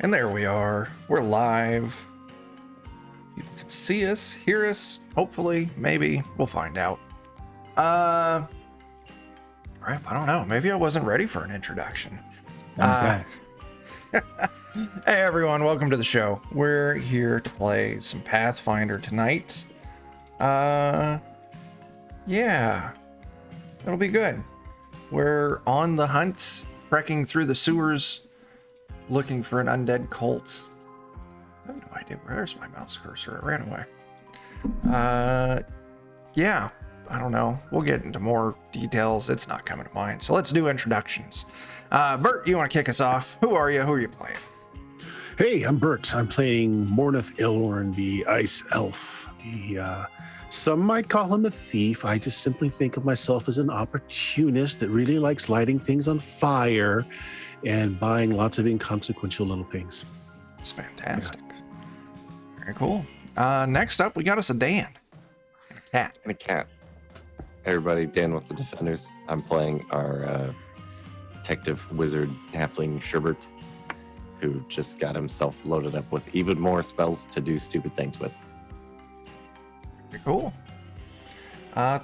And there we are. We're live. People can see us, hear us, hopefully, maybe. We'll find out. Crap, I don't know. Maybe I wasn't ready for an introduction. Okay. Hey everyone, welcome to the show. We're here to play some Pathfinder tonight. Yeah. It'll be good. We're on the hunt, trekking through the sewers, looking for an undead cult. I have no idea. Where's my mouse cursor? It ran away. Yeah, I don't know. We'll get into more details. It's not coming to mind. So let's do introductions. Bert, you want to kick us off? Who are you? Who are you playing? Hey, I'm Bert. I'm playing Morneth Ilorn, the Ice Elf. Some might call him a thief. I just simply think of myself as an opportunist that really likes lighting things on fire and buying lots of inconsequential little things. It's fantastic. Yeah. Very cool. Next up, we got us a Dan. And a cat. And a cat. Hey everybody, Dan with the Defenders. I'm playing our detective wizard halfling Sherbert, who just got himself loaded up with even more spells to do stupid things with. Very cool.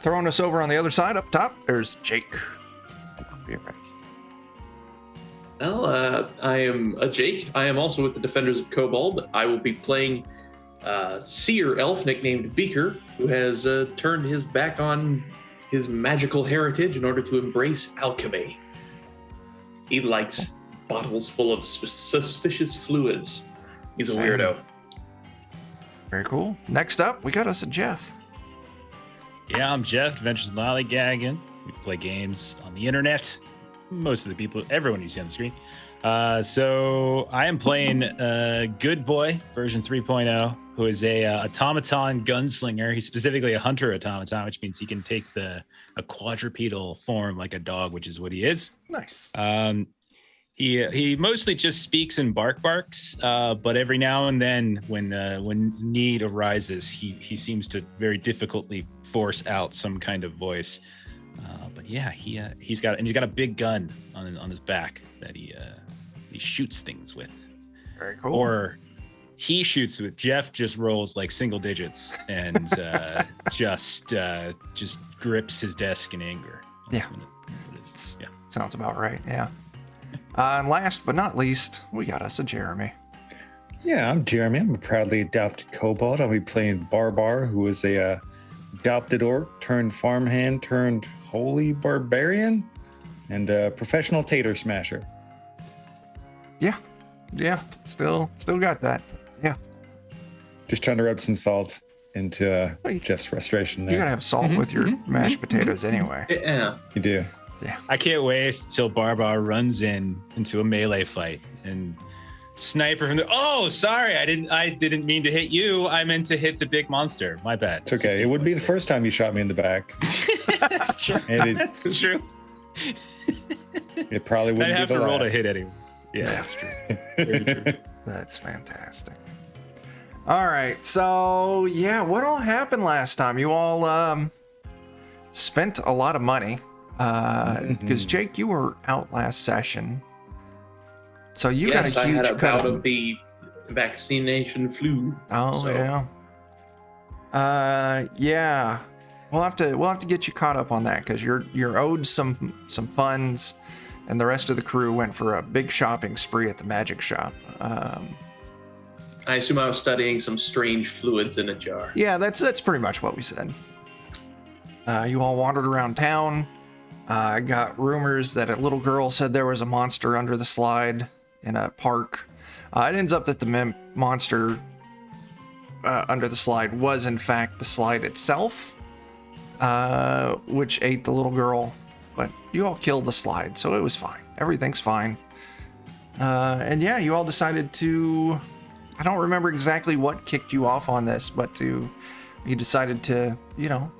Throwing us over on the other side up top, there's Jake. I'll be right back. Well, I am Jake. I am also with the Defenders of Kobold. I will be playing Seer Elf, nicknamed Beaker, who has turned his back on his magical heritage in order to embrace alchemy. He likes bottles full of suspicious fluids. He's a weirdo. Very cool. Next up, we got us a Jeff. Yeah, I'm Jeff, Adventures in Lollygagging. We play games on the internet. Most of the people, everyone you see on the screen. So I am playing Good Boy version 3.0, who is a automaton gunslinger. He's specifically a hunter automaton, which means he can take a quadrupedal form like a dog, which is what he is. Nice. He mostly just speaks and barks, but every now and then, when need arises, he seems to very difficultly force out some kind of voice. But yeah, he's got a big gun on his back that he shoots things with. Very cool. Or he shoots with. Jeff just rolls like single digits and just grips his desk in anger. Yeah. Yeah. Sounds about right. Yeah. And last but not least, we got us a Jeremy. Yeah, I'm Jeremy. I'm a proudly adopted kobold. I'll be playing Barbar, who is a adopted orc turned farmhand turned holy barbarian and a professional tater smasher. Yeah. Still got that. Yeah. Just trying to rub some salt into Jeff's frustration there. You gotta have salt with your mashed potatoes anyway. Yeah. You do. Yeah. I can't wait till Barbar runs into a melee fight and sniper from the. Oh, sorry, I didn't mean to hit you. I meant to hit the big monster. My bad. It's okay. It would be the first time you shot me in the back. That's true. That's true. It probably wouldn't I'd have be the to roll last. to hit anyway. Yeah, that's true. Very true. That's fantastic. All right, so yeah, what all happened last time? You all spent a lot of money because Jake, you were out last session, so you got a huge I had a cut bout of the vaccination flu. Oh so. Yeah. We'll have to get you caught up on that because you're owed some funds, and the rest of the crew went for a big shopping spree at the magic shop. I assume I was studying some strange fluids in a jar. Yeah, that's pretty much what we said. You all wandered around town. I got rumors that a little girl said there was a monster under the slide in a park. It ends up that the monster under the slide was in fact the slide itself, which ate the little girl. But you all killed the slide, so it was fine. Everything's fine. And yeah, you all decided to, I don't remember exactly what kicked you off on this, but you decided to,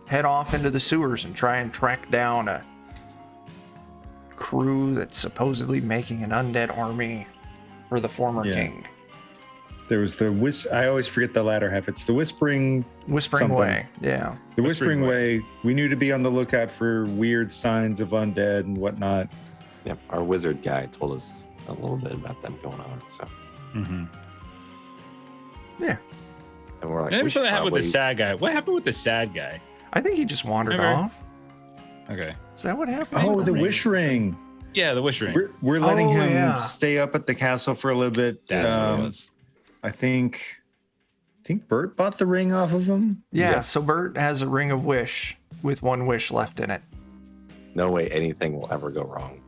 head off into the sewers and try and track down a crew that's supposedly making an undead army for the former king. There was I always forget the latter half. It's the Whispering something. Way. Yeah. The Whispering Way. We knew to be on the lookout for weird signs of undead and whatnot. Yep, our wizard guy told us a little bit about them going on. So. Yeah. And we're like, I never saw that happen with probably... the sad guy. What happened with the sad guy? I think he just wandered off. Okay. Is that what happened? Oh, the wish ring. Yeah, the wish ring. We're letting him stay up at the castle for a little bit. That's what it was. I think Bert bought the ring off of him. Yeah, Yes. so Bert has a ring of wish with one wish left in it. No way anything will ever go wrong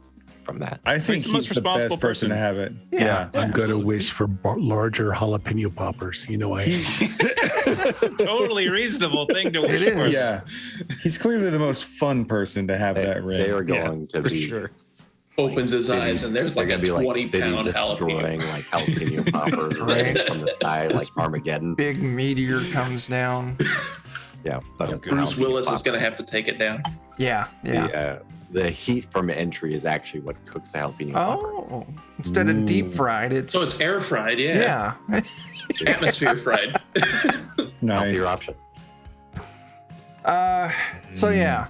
from that. I think the most he's the best responsible person to have it. Yeah. I'm going to wish for larger jalapeno poppers. That's a totally reasonable thing to wish for. Yeah. He's clearly the most fun person to have that ring. They are going to for be sure. Opens his eyes and there's like a they're gonna be like city 20-pound destroying jalapeno. like jalapeno poppers Right. from the sky, like Armageddon. Big meteor comes down. Yeah, but it's Bruce jalapeno Willis is popper. going to have to take it down. Yeah. The heat from entry is actually what cooks the jalapeno popper. Oh, instead of deep fried, it's. So it's air fried, yeah. Yeah. Atmosphere fried. Nice. Healthier option. So yeah.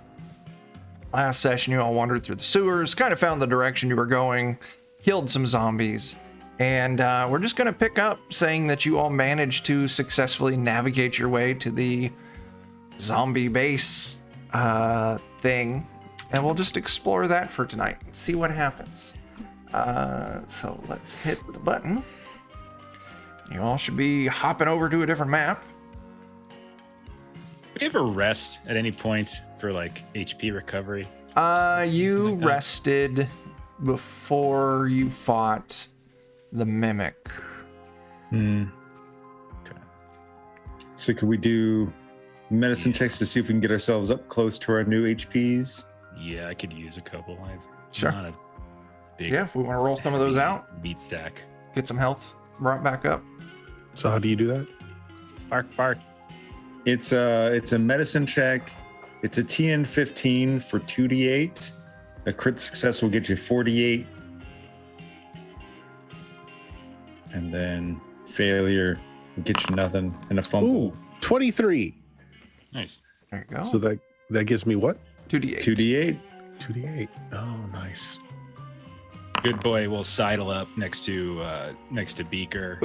Last session, you all wandered through the sewers, kind of found the direction you were going, killed some zombies, and we're just going to pick up saying that you all managed to successfully navigate your way to the zombie base thing, and we'll just explore that for tonight and see what happens. So let's hit the button. You all should be hopping over to a different map. Do you ever rest at any point for like HP recovery? You like that? rested before you fought the mimic. Okay. So could we do medicine checks to see if we can get ourselves up close to our new HPs? Yeah, I could use a couple. I've Sure. not a big Yeah, if we want to roll some of those out, meat stack. get some health brought back up. So how do you do that? Bark. It's a medicine check. It's a TN 15 for 2d8. A crit success will get you 48. And then failure will get you nothing. And a fumble. Ooh, 23. Nice. There you go. So that gives me what? 2d8. 2d8. 2d8. Oh, nice. Good boy will sidle up next to Beaker,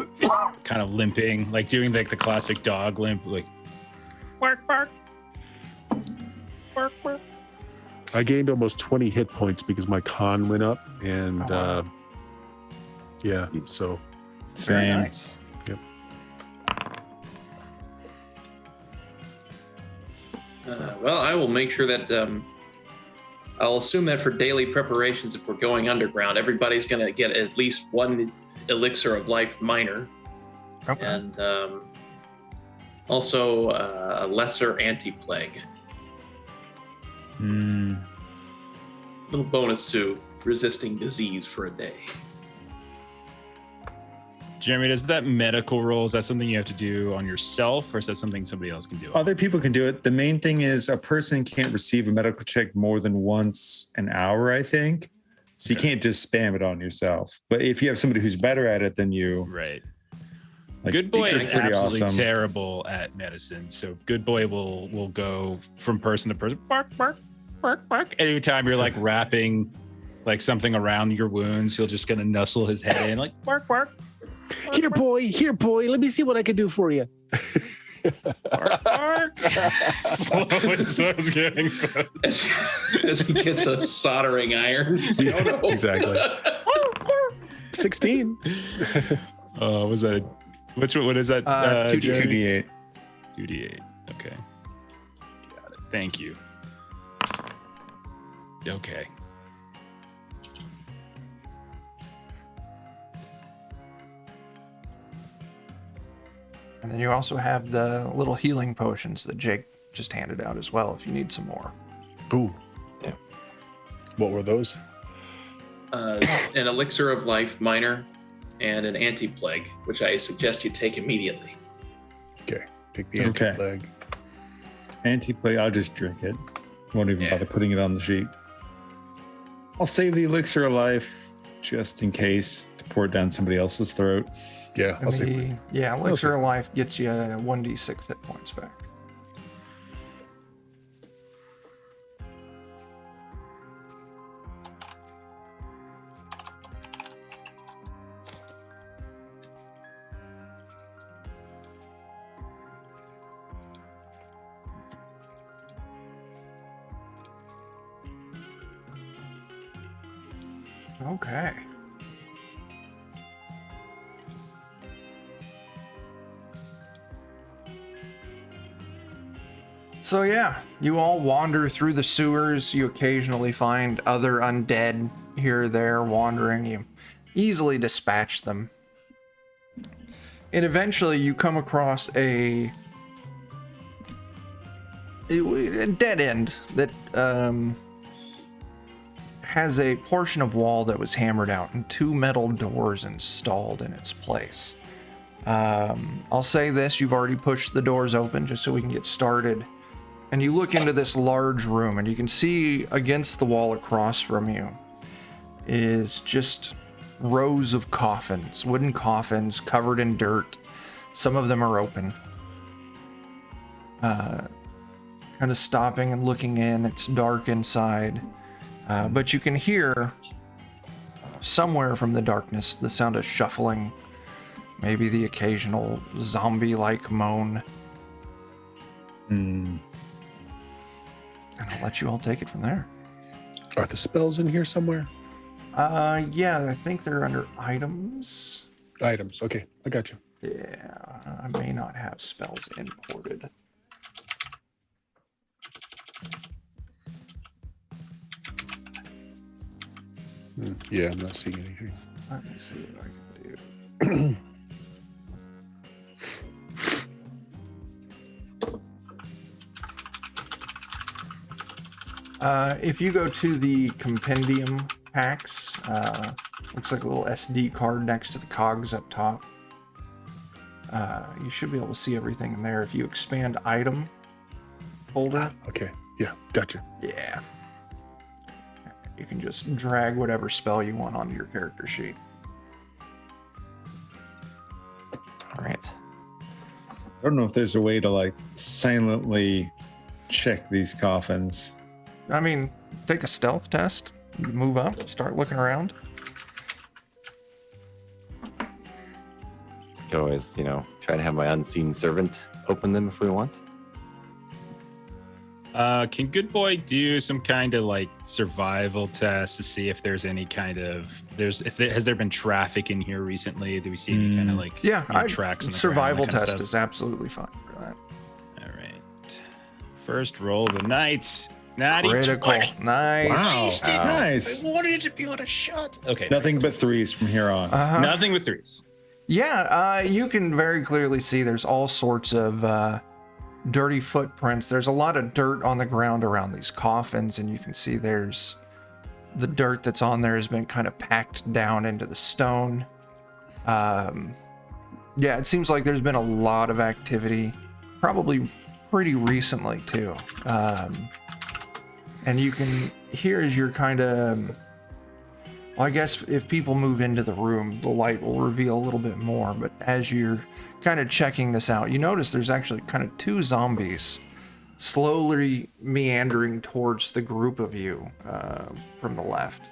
kind of limping, like doing like the classic dog limp, like bark, bark, bark, bark. I gained almost 20 hit points because my con went up, and Oh, wow. yeah, so Very Same. nice. Well, I will make sure that I'll assume that for daily preparations, if we're going underground, everybody's going to get at least one Elixir of Life minor, Okay. and also a lesser anti-plague. Little bonus to resisting disease for a day. Jeremy, does that medical roll, is that something you have to do on yourself, or is that something somebody else can do? Other people can do it. The main thing is a person can't receive a medical check more than once an hour, I think. So you can't just spam it on yourself. But if you have somebody who's better at it than you, Right. like Good boy Beaker's is pretty absolutely awesome. terrible at medicine. So good boy will go from person to person. Bark, bark, bark, bark. Anytime you're like wrapping like something around your wounds, he'll just gonna nuzzle his head in like bark, bark. here, boy, let me see what I can do for you. Bark, bark. Slowly starts getting close. As he gets a soldering iron. He's like, oh, no. Exactly. 16. Was that? What is that? 2d8. Jeremy? 2d8. 2d8. Okay. Got it. Thank you. Okay. And then you also have the little healing potions that Jake just handed out as well if you need some more. Ooh. Yeah. What were those? an Elixir of Life minor and an anti-plague, which I suggest you take immediately. Okay, take the Okay. anti-plague. Anti-plague, I'll just drink it. Won't even Yeah. bother putting it on the sheet. I'll save the Elixir of Life just in case to pour it down somebody else's throat. Yeah, I'll say. Elixir of Life gets you 1d6 hit points back. Okay. So yeah, you all wander through the sewers. You occasionally find other undead here or there wandering. You easily dispatch them. And eventually you come across a dead end that has a portion of wall that was hammered out and 2 metal doors installed in its place. I'll say this, you've already pushed the doors open just so we can get started. And you look into this large room and you can see against the wall across from you is just rows of coffins, wooden coffins covered in dirt. Some of them are open. Kind of stopping and looking in. It's dark inside. But you can hear somewhere from the darkness the sound of shuffling, maybe the occasional zombie-like moan. And I'll let you all take it from there. Are the spells in here somewhere? Yeah, I think they're under items. Items. Okay, I got you. Yeah, I may not have spells imported. Yeah, I'm not seeing anything. Let me see what I can do. If you go to the compendium packs, looks like a little SD card next to the cogs up top. You should be able to see everything in there. If you expand item folder, Okay, yeah, gotcha. yeah, you can just drag whatever spell you want onto your character sheet. All right. I don't know if there's a way to like silently check these coffins. I mean, take a stealth test. You can move up, start looking around. I can always, try to have my unseen servant open them if we want. Can Good Boy do some kind of like survival test to see if there's any kind of has there been traffic in here recently? Do we see any kind of like tracks? On the survival ground, that kind of test stuff? is absolutely fine for that. All right. First roll of the night. Natty Critical, 20. nice. Wow, nice. wanted it to be on a shot. Okay. Nothing but threes from here on. Nothing with threes. Yeah, you can very clearly see there's all sorts of dirty footprints. There's a lot of dirt on the ground around these coffins, and you can see there's the dirt that's on there has been kind of packed down into the stone. Yeah, it seems like there's been a lot of activity, probably pretty recently too. And you can hear as you're kind of, well, I guess if people move into the room, the light will reveal a little bit more. But as you're kind of checking this out, you notice there's actually kind of 2 zombies slowly meandering towards the group of you from the left.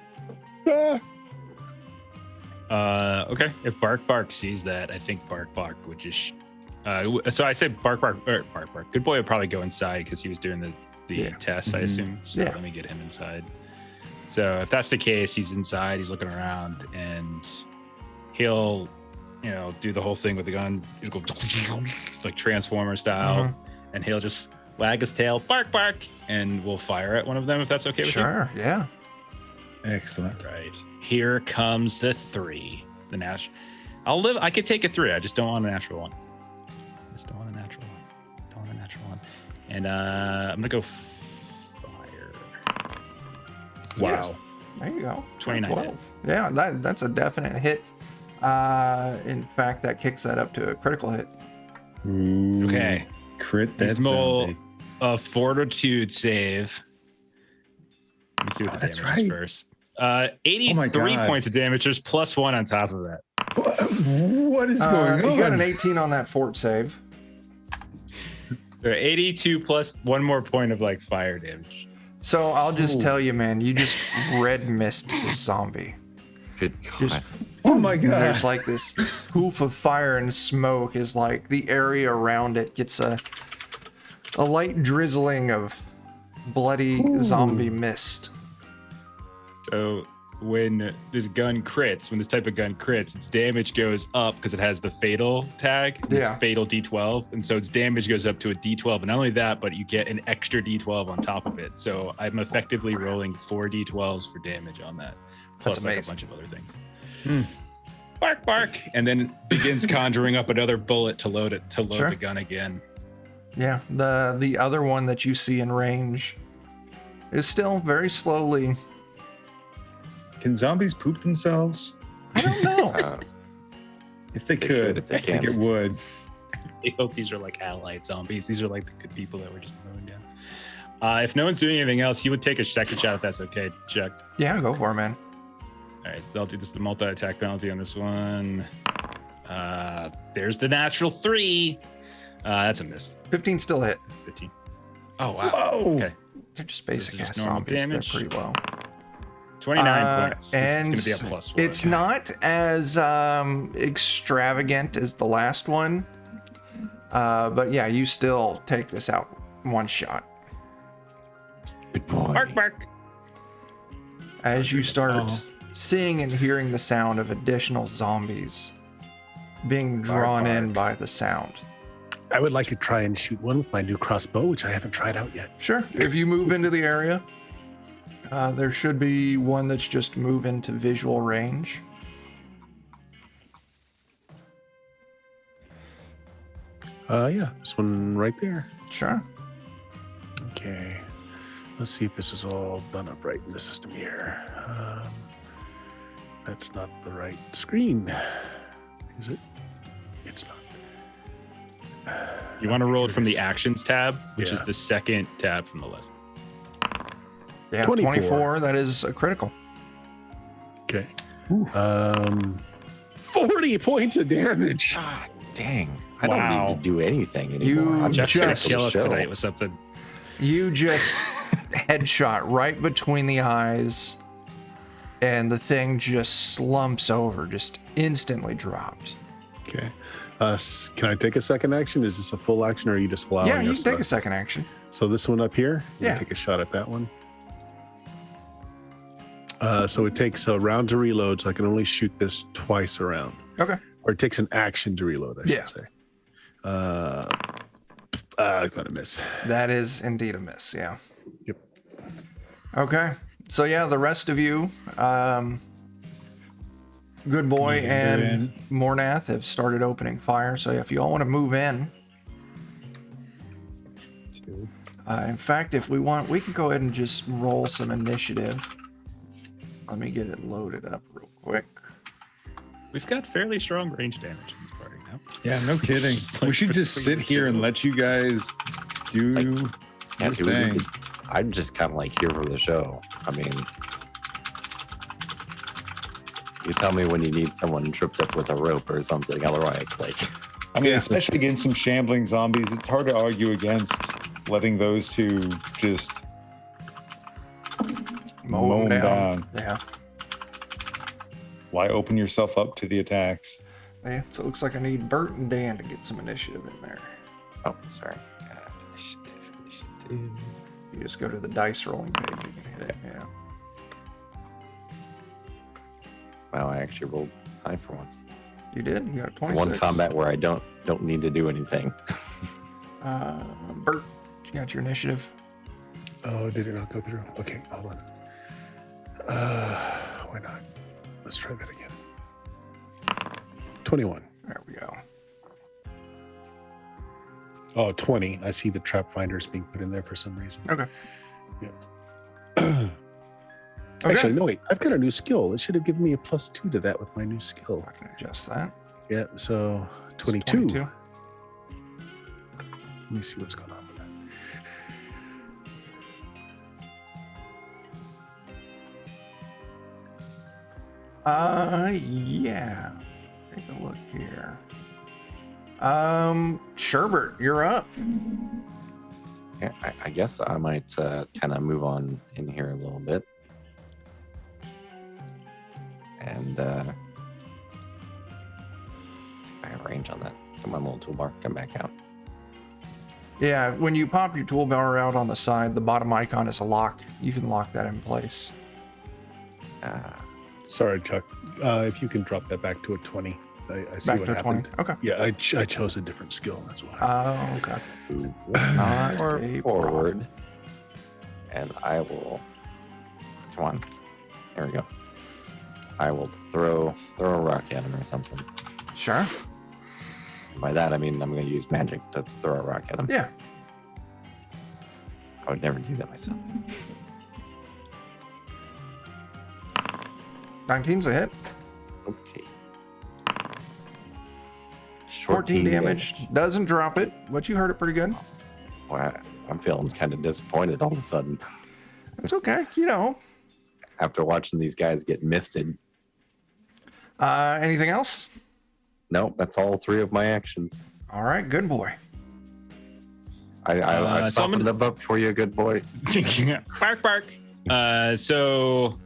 Okay. If Bark Bark sees that, I think Bark Bark would just. So I say Bark Bark. Good Boy would probably go inside because he was doing the test, I assume. So let me get him inside. So if that's the case, he's inside, he's looking around, and he'll, do the whole thing with the gun. He'll go like Transformer style, and he'll just wag his tail, bark, bark, and we'll fire at one of them if that's okay with you. Sure, yeah. Excellent. Right. Here comes the 3. The natural. I could take a 3. I just don't want a natural one. And I'm gonna go fire. Wow. There you go. 29 hit. Yeah, that's a definite hit. In fact, that kicks that up to a critical hit. Ooh, Okay. Crit that Roll zombie. a fortitude save. Let me see what the That's damage is right. first. 83 God. points of damage. There's +1 on top of that. What is going on? You got an 18 on that fort save. So 82 plus 1 more point of like fire damage. So I'll just Ooh. tell you, man, you just red mist the zombie. Good Just- God. Oh my And god. there's like this poof of fire and smoke is like the area around it gets a light drizzling of bloody zombie mist. So when this gun crits, when this type of gun crits, its damage goes up because it has the fatal tag. And Yeah. It's fatal D12. And so its damage goes up to a D12. And not only that, but you get an extra D12 on top of it. So I'm effectively rolling 4 D12s for damage on that. Plus That's like a amazing. bunch of other things. Bark, bark. And then begins conjuring up another bullet to load it, to load Sure. the gun again. Yeah, the other one that you see in range is still very slowly. Can zombies poop themselves? I don't know. If they They could, should if they I think can. it would. I hope these are like allied zombies. These are like the good people that we're just mowing down. If no one's doing anything else, he would take a second shot if that's okay. Check. Yeah, go for it, man. All right, so I'll do this the multi-attack penalty on this one. There's the natural 3. That's a miss. 15 still hit. 15. Oh wow. Whoa. Okay. They're just this basic is ass just normal zombies. damage. They're pretty low. 29 points. And It's gonna be a +1. it's not as extravagant as the last one. But yeah, you still take this out one shot. Good boy. Bark, bark. As you start seeing and hearing the sound of additional zombies being drawn in by the sound. I would like to try and shoot one with my new crossbow, which I haven't tried out yet. Sure. If you move into the area, there should be one that's just move into visual range. Yeah, this one right there. Sure. Okay. Let's see if this is all done up right in the system here. That's not the right screen. Is it? It's not. You want to roll it Here from it the is. actions tab, which is Yeah. the second tab from the left. Yeah, 24. 24. That is a critical. Okay. 40 points of damage. God dang. I don't Wow. need to do anything anymore. You I'm Jeff's gonna just- kill us show. tonight with something. You just headshot right between the eyes, and the thing just slumps over, just instantly dropped. Okay. Can I take a second action? Is this a full action, or are you just allowing Yeah, you us can take to- a second action. So this one up here, I'm gonna Yeah. take a shot at that one. So it takes a round to reload, so I can only shoot this twice around. Okay. Or it takes an action to reload, I Yeah. should say. I'm gonna miss. That is indeed a miss, yeah. Yep. Okay. So yeah, the rest of you, Good Boy and Mornath have started opening fire. So if you all want to move in, in fact, if we want, we can go ahead and just roll some initiative. Let me get it loaded up real quick. We've got fairly strong range damage in this party now. Yeah, no kidding. Just We like should just between sit here and two. let you guys do Yeah, your dude, we thing. could- I'm just kind of like here for the show. I mean, you tell me when you need someone tripped up with a rope or something. Otherwise, like, I mean, Yeah. especially against some shambling zombies, it's hard to argue against letting those two just mow 'em down. Yeah. Why open yourself up to the attacks? Yeah. So it looks like I need Bert and Dan to get some initiative in there. oh, sorry. Initiative. You just go to the dice rolling page, you can hit it. Yeah. Wow, I actually rolled high for once. You did? You got a The 26. one combat where I don't need to do anything. Bert, you got your initiative. Oh, did it not go through? Okay, hold on. Why not? Let's try that again. 21. There we go. Oh, 20. I see the trap finder is being put in there for some reason. Okay. Okay. Actually, no, wait. I've got a new skill. It should have given me a +2 to that with my new skill. I can adjust that. Yeah, so It's 22. Let me see what's going on with that. Yeah. Take a look here. Sherbert, you're up. Yeah, I guess I might kind of move on in here a little bit. And see if I have range on that. Come on, little toolbar, come back out. Yeah, when you pop your toolbar out on the side, the bottom icon is a lock. You can lock that in place. Sorry, Chuck. If you can drop that back to a 20. I see Back what to 20. happened. Okay. Yeah, I chose a different skill. That's why. Oh, okay. Move Not more a forward. And I will. Come on. There we go. I will throw a rock at him or something. Sure. By that I mean I'm going to use magic to throw a rock at him. Yeah. I would never do that myself. 19's a hit. Okay. 14 damage. Doesn't drop it, but you heard it pretty good. Well, I'm feeling kind of disappointed all of a sudden It's okay. You know. after watching these guys get misted. Anything else? Nope, that's all 3 of my actions. All right. Good boy. I So I'm softened gonna- them up for you, good boy. Bark, bark. So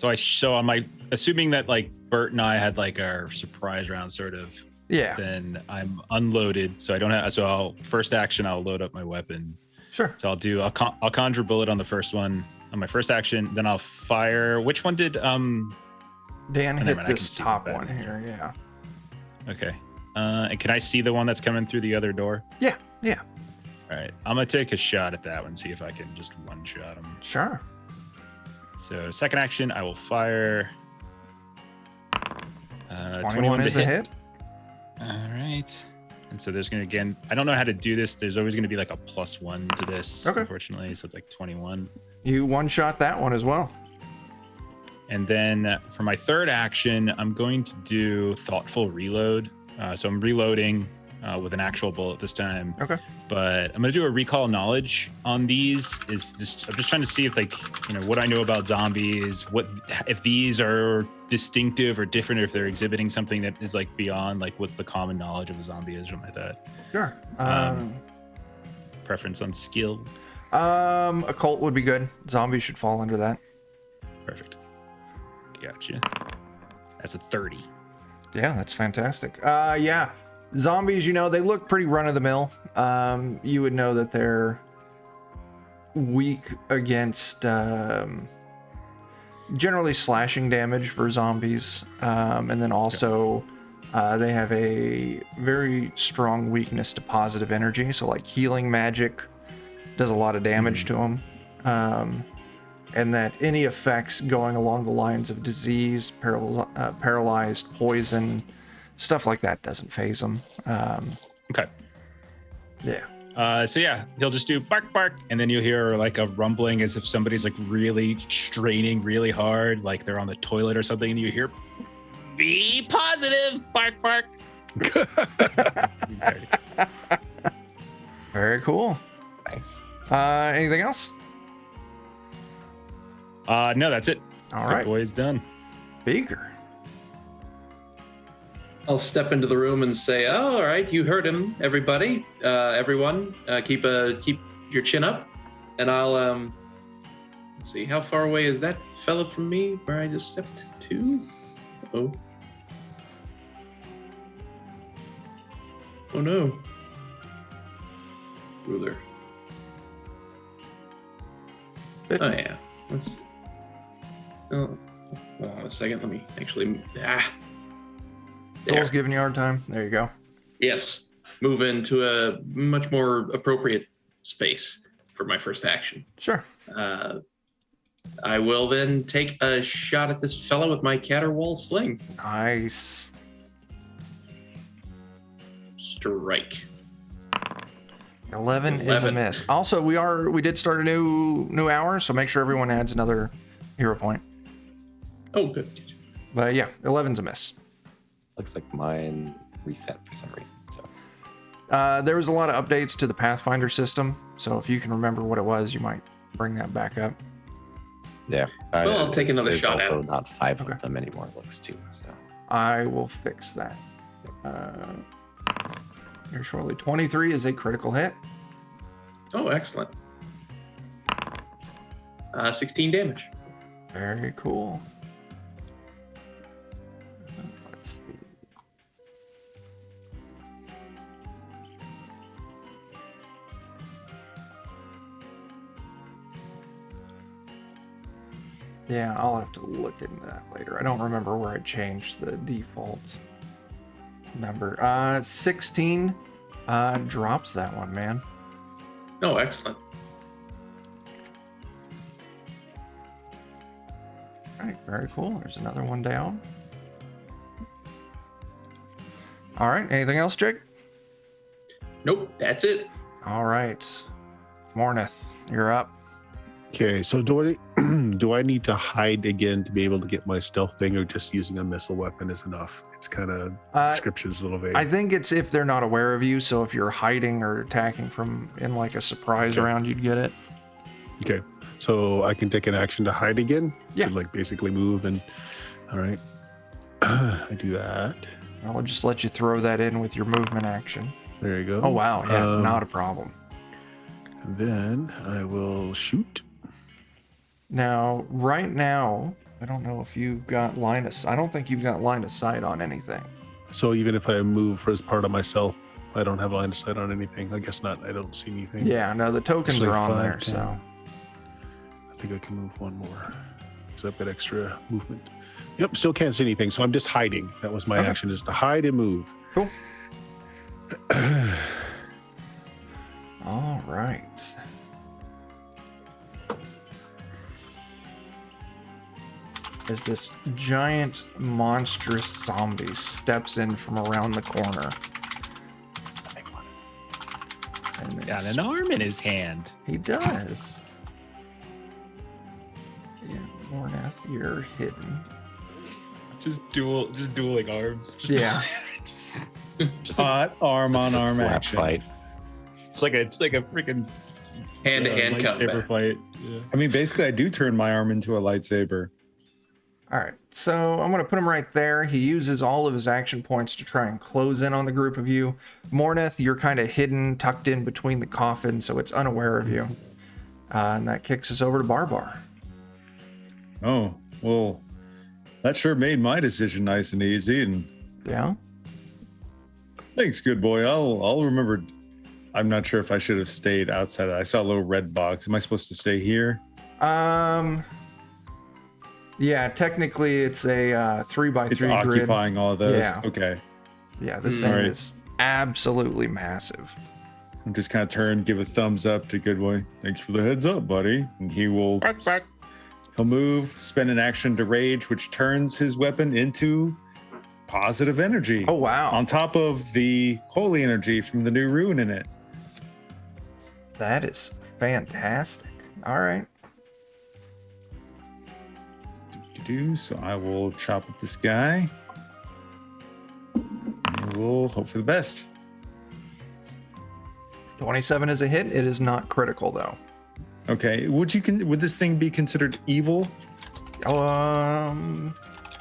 on my assuming that like Bert and I had like our surprise round sort of, Yeah. then I'm unloaded. So I don't have. So first action I'll load up my weapon. Sure. So I'll conjure bullet on the first one on my first action. Then I'll fire. Which one did Dan never hit mind, I can this see top that. one here. Yeah. Okay. And can I see the one that's coming through the other door? Yeah. Yeah. All right. I'm gonna take a shot at that one. See if I can just one shot him. Sure. So second action, I will fire. 21 to is a hit. All right. And so there's gonna again. I don't know how to do this. There's always gonna be like a +1 to this, Okay. unfortunately. So it's like 21. You one shot that one as well. And then for my third action, I'm going to do thoughtful reload. So I'm reloading with an actual bullet this time. Okay. But I'm going to do a recall knowledge on these. I'm just trying to see if what I know about zombies, if these are distinctive or different, or if they're exhibiting something that is like beyond like what the common knowledge of a zombie is, or something like that. Sure. Preference on skill. Occult would be good. Zombies should fall under that. Perfect. Gotcha. That's a 30. Yeah, that's fantastic. Yeah. Zombies, they look pretty run-of-the-mill. You would know that they're weak against generally slashing damage for zombies. And then also they have a very strong weakness to positive energy. So like healing magic does a lot of damage to them. And that any effects going along the lines of disease, paralyzed, poison, stuff like that doesn't phase them. Okay. Yeah. So yeah, he'll just do bark, bark, and then you'll hear like a rumbling as if somebody's like really straining really hard, like they're on the toilet or something, and you hear, "Be positive, bark, bark." Very cool. Nice. Anything else? No, that's it. All Good right. boy is done. Beaker. I'll step into the room and say, "Oh, all right, you heard him, everybody. Everyone, keep your chin up." And I'll let's see, how far away is that fella from me where I just stepped to? Oh. Oh no. Ruler. Oh yeah. Let's. Oh, hold on a second. Let me actually. There. Joel's giving you a hard time. There you go. Yes. Move into a much more appropriate space for my first action. Sure. I will then take a shot at this fella with my caterwaul sling. Nice. Strike. 11 is a 11. miss. Also, we did start a new hour, so make sure everyone adds another hero point. Oh, good. But yeah, 11's a miss. Looks like mine reset for some reason. So There was a lot of updates to the Pathfinder system, so if you can remember what it was, you might bring that back up. yeah. Well, I'll take another there's shot at also it. not 5 Okay. of them anymore. It looks too. So I will fix that. Here shortly. 23 is a critical hit. Oh, excellent. 16 damage. Very cool. Let's see. Yeah, I'll have to look into that later. I don't remember where I changed the default number. 16 drops that one, man. Oh, excellent. All right, very cool. There's another one down. All right, anything else, Jake? Nope, that's it. All right. Mornith, you're up. Okay, so do I need to hide again to be able to get my stealth thing, or just using a missile weapon is enough? It's kind of description's a little vague. I think it's if they're not aware of you, so if you're hiding or attacking from in like a surprise round, you'd get it. Okay, so I can take an action to hide again. Yeah. To like basically move and. All right, I do that. I'll just let you throw that in with your movement action. There you go. Oh wow, yeah, not a problem. And then I will shoot. Now, right now, I don't know if you've got line of sight. I don't think you've got line of sight on anything. So even if I move for as part of myself, I don't have line of sight on anything. I guess not. I don't see anything. Yeah, no, the tokens Actually, are on 5, there, 10. so. I think I can move one more. Because I've got extra movement. Yep, still can't see anything. So I'm just hiding. That was my Okay. action, is to hide and move. Cool. All right. As this giant, monstrous zombie steps in from around the corner. And Got it's- an arm in his hand. He does. Yeah, Mornath, you're hidden. Just dueling arms. Yeah. just Hot arm on just a arm slap action. fight. It's like a freaking Hand-to-hand lightsaber combat. fight. Yeah. I mean, basically, I do turn my arm into a lightsaber. All right, so I'm going to put him right there. He uses all of his action points to try and close in on the group of you. Mornith, you're kind of hidden, tucked in between the coffin, so it's unaware of you. And that kicks us over to Barbar. Oh, well, that sure made my decision nice and easy. And Yeah? thanks, good boy. I'll remember. I'm not sure if I should have stayed outside. I saw a little red box. Am I supposed to stay here? Yeah, technically it's a 3x3 It's grid. occupying all those. Yeah. Okay. Yeah, this thing Alright. is absolutely massive. I'm just kind of turn, give a thumbs up to good boy. Thanks for the heads up, buddy. And he will. He'll move, spend an action to rage, which turns his weapon into positive energy. Oh, wow. On top of the holy energy from the new rune in it. That is fantastic. All right. So I will chop at this guy. And we'll hope for the best. 27 is a hit. It is not critical, though. Okay. Would this thing be considered evil?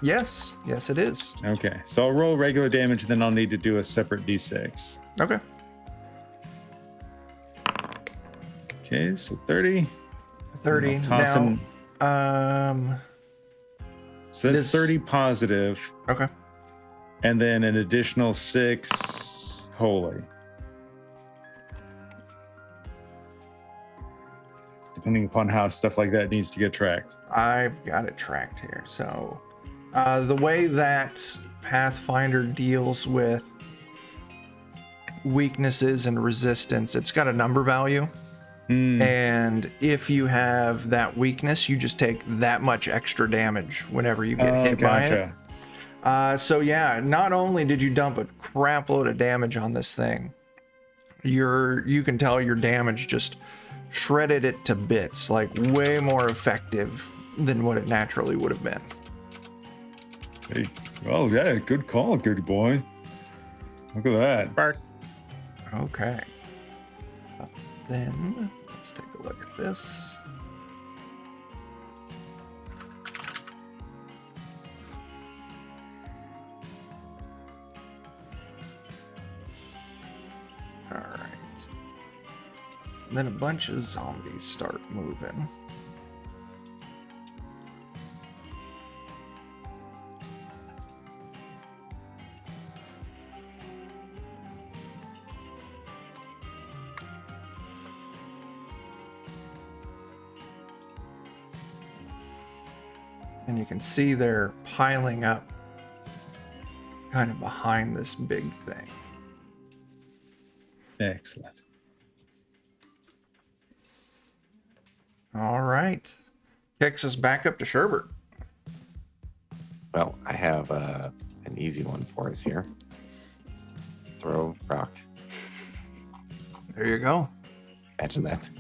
Yes. Yes, it is. Okay. So I'll roll regular damage, then I'll need to do a separate d6. Okay. Okay, so 30. 30. I'll toss Now, him. So that's this- 30 positive, okay. and then an additional 6 holy. Depending upon how stuff like that needs to get tracked. I've got it tracked here. So, the way that Pathfinder deals with weaknesses and resistance, it's got a number value. And if you have that weakness, you just take that much extra damage whenever you get hit by it. So yeah, not only did you dump a crap load of damage on this thing, you can tell your damage just shredded it to bits, like way more effective than what it naturally would have been. Hey, oh yeah, good call, good boy. Look at that. Bark. Okay. Then let's take a look at this. All right. Then a bunch of zombies start moving. And you can see they're piling up kind of behind this big thing. Excellent. All right. Kicks us back up to Sherbert. Well, I have an easy one for us here. Throw rock. There you go. Imagine that.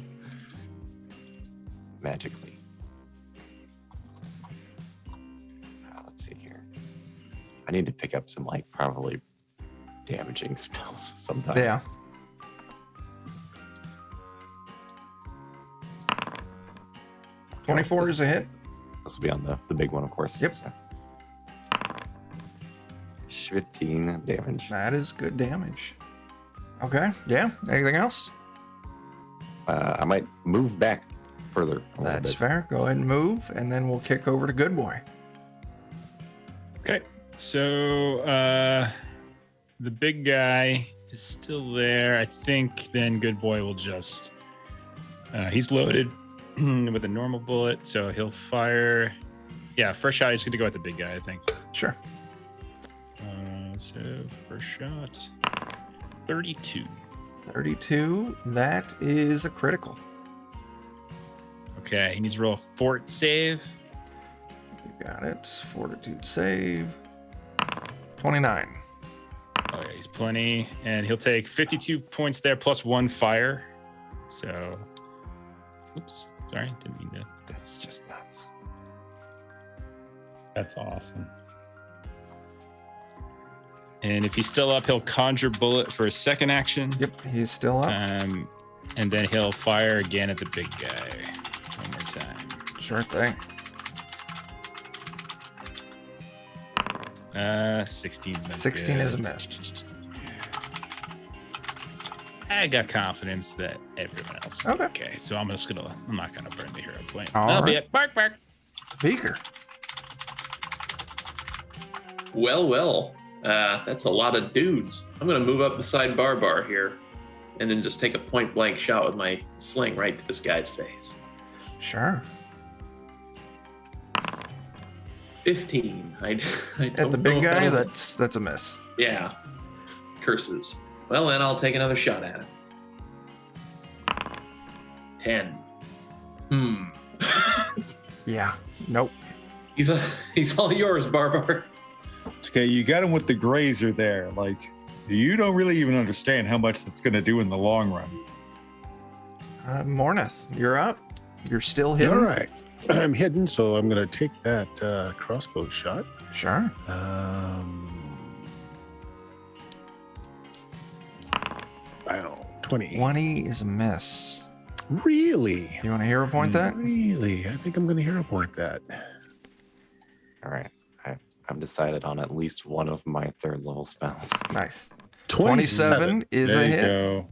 Magically. Let's see here. I need to pick up some, like, probably damaging spells sometime. Yeah. Okay, 24 is a hit. This will be on the big one, of course. Yep. So. 15 damage. That is good damage. Okay. Yeah. Anything else? I might move back further. A little That's bit. fair. Go ahead and move, and then we'll kick over to Good Boy. Okay, so the big guy is still there. I think then Good Boy will just he's loaded with a normal bullet, so he'll fire. Yeah, first shot he's gonna go at the big guy, I think. Sure. So first shot, 32. 32. That is a critical. Okay, he needs to roll a fort save. You got it. Fortitude save. 29. Oh yeah, he's plenty, and he'll take 52 points there plus 1 fire. So, oops, sorry, didn't mean to. That's just nuts. That's awesome. And if he's still up, he'll conjure bullet for his second action. Yep, he's still up. And then he'll fire again at the big guy one more time. Sure thing. 16. 16 is a miss. I got confidence that everyone else will be Okay. okay. So I'm not gonna burn the hero point. All That'll be right. it. Bark, bark. Beaker. Well. That's a lot of dudes. I'm going to move up beside Barbar here and then just take a point blank shot with my sling right to this guy's face. Sure. 15. I At don't the know big if guy, that'll- that's a miss. Yeah. Curses. Well, then I'll take another shot at him. 10. Yeah. Nope. He's all yours, Barbar. It's okay, you got him with the grazer there. Like, you don't really even understand how much that's going to do in the long run. Mornith, you're up. You're still hidden. All right. I'm hidden, so I'm going to take that crossbow shot. Sure. Wow, 20. 20 is a miss. Really? You want to hero point that? Really? I think I'm going to hero point that. All right. I'm decided on at least one of my third level spells. Nice. 27. 27 is There a you hit. go.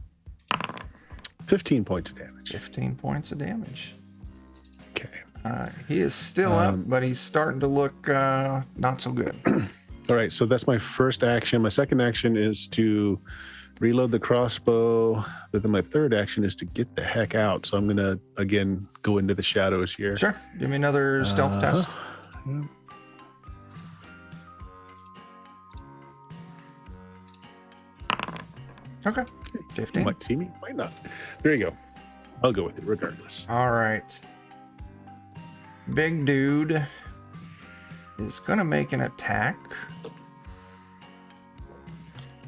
15 points of damage. 15 points of damage. Okay. He is still up, but he's starting to look not so good. All right, so that's my first action. My second action is to reload the crossbow, but then my third action is to get the heck out. So I'm going to, again, go into the shadows here. Sure. Give me another stealth test. Yeah. Okay. You 15. might see me, might not. There you go. I'll go with it regardless. All right. Big dude is going to make an attack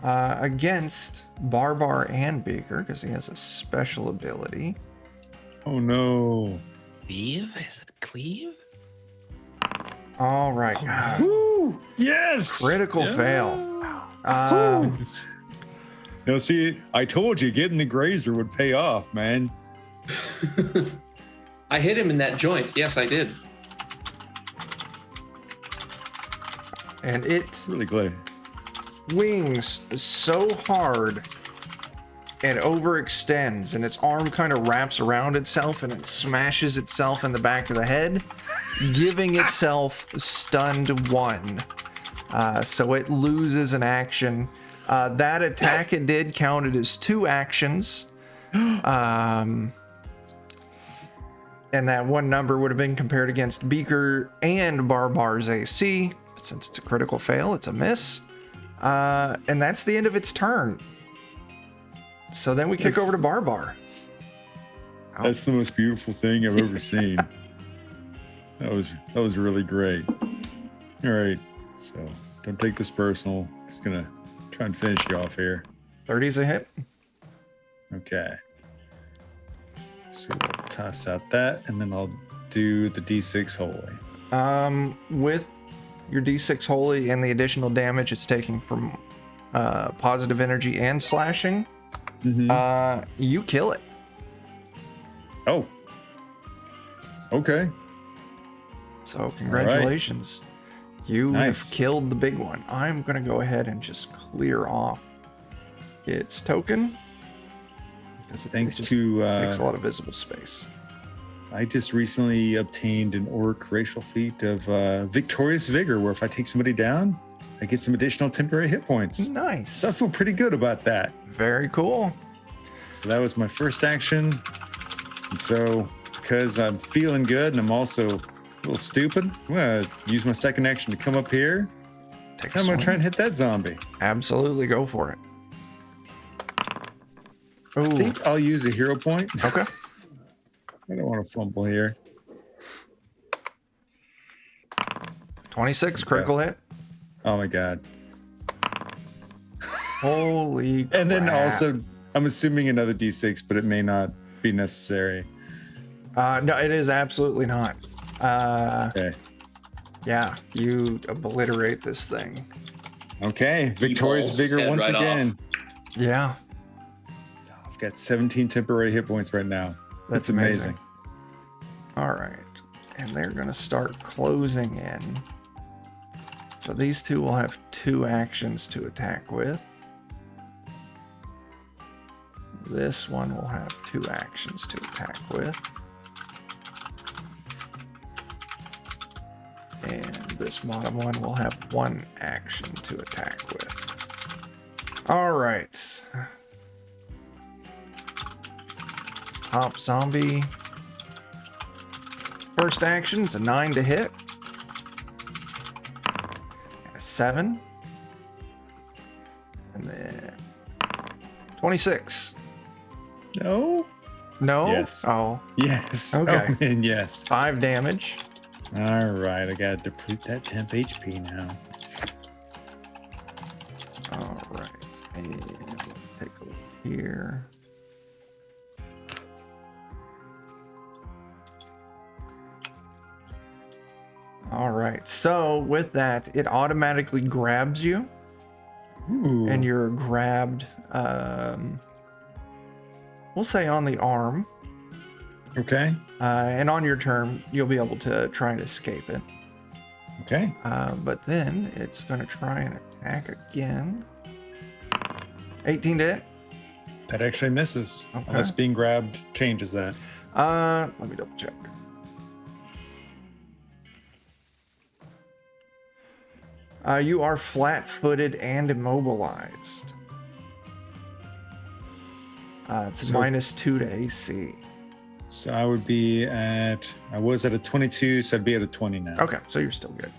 against Barbar and Beaker because he has a special ability. Oh no. Cleave? Is it cleave? All right. God. Woo! Yes. Critical Yeah. fail. No, see, I told you getting the grazer would pay off, man. I hit him in that joint. Yes, I did. And it Really glad. swings so hard and overextends, and its arm kind of wraps around itself and it smashes itself in the back of the head, giving itself stunned 1. So it loses an action. That attack it did counted as 2 actions. And that one number would have been compared against Beaker and Barbar's AC. But since it's a critical fail, it's a miss. And that's the end of its turn. So then we kick over to Barbar. That's the most beautiful thing I've ever seen. That was really great. All right, so don't take this personal. Just gonna try and finish you off here. 30's a hit. Okay. So we'll toss out that, and then I'll do the D6 holy. With your D6 holy and the additional damage it's taking from positive energy and slashing, you kill it. Oh. Okay. So congratulations. You Nice. have killed the big one. I'm going to go ahead and just clear off its token. Because Thanks just to makes a lot of visible space. I just recently obtained an orc racial feat of victorious vigor, where if I take somebody down, I get some additional temporary hit points. Nice. So I feel pretty good about that. Very cool. So that was my first action. And so because I'm feeling good and I'm also a little stupid, I'm going to use my second action to come up here. Take a I'm going to try swing. and hit that zombie. Absolutely go for it. I Ooh. think I'll use a hero point. Okay. I don't want to fumble here. 26 critical hit. Oh my God. Holy crap. And then also, I'm assuming another D6, but it may not be necessary. No, it is absolutely not. Okay. Yeah, you obliterate this thing. Okay. Victorious balls his vigor head once right again. Yeah, I've got 17 temporary hit points right now. that's amazing. All right, and they're gonna start closing in. So these two will have 2 actions to attack with. This one will have 2 actions to attack with. And this bottom one will have 1 action to attack with. All right. Top zombie. First action is a 9 to hit. And a 7. And then 26. No? No? Yes. Oh, Yes. Okay. Oh, man, yes. 5 damage. All right. I got to deplete that temp HP now. All right. And let's take a look here. All right. So with that, it automatically grabs you, Ooh. and you're grabbed. We'll say on the arm, Okay. and on your turn, you'll be able to try and escape it. Okay. But then it's going to try and attack again. 18 to hit. That actually misses. Okay. Unless being grabbed changes that. Let me double check. You are flat-footed and immobilized. It's So- -2 to AC. So I would be at, I was at a 22, so I'd be at a 20 now. Okay, so you're still good.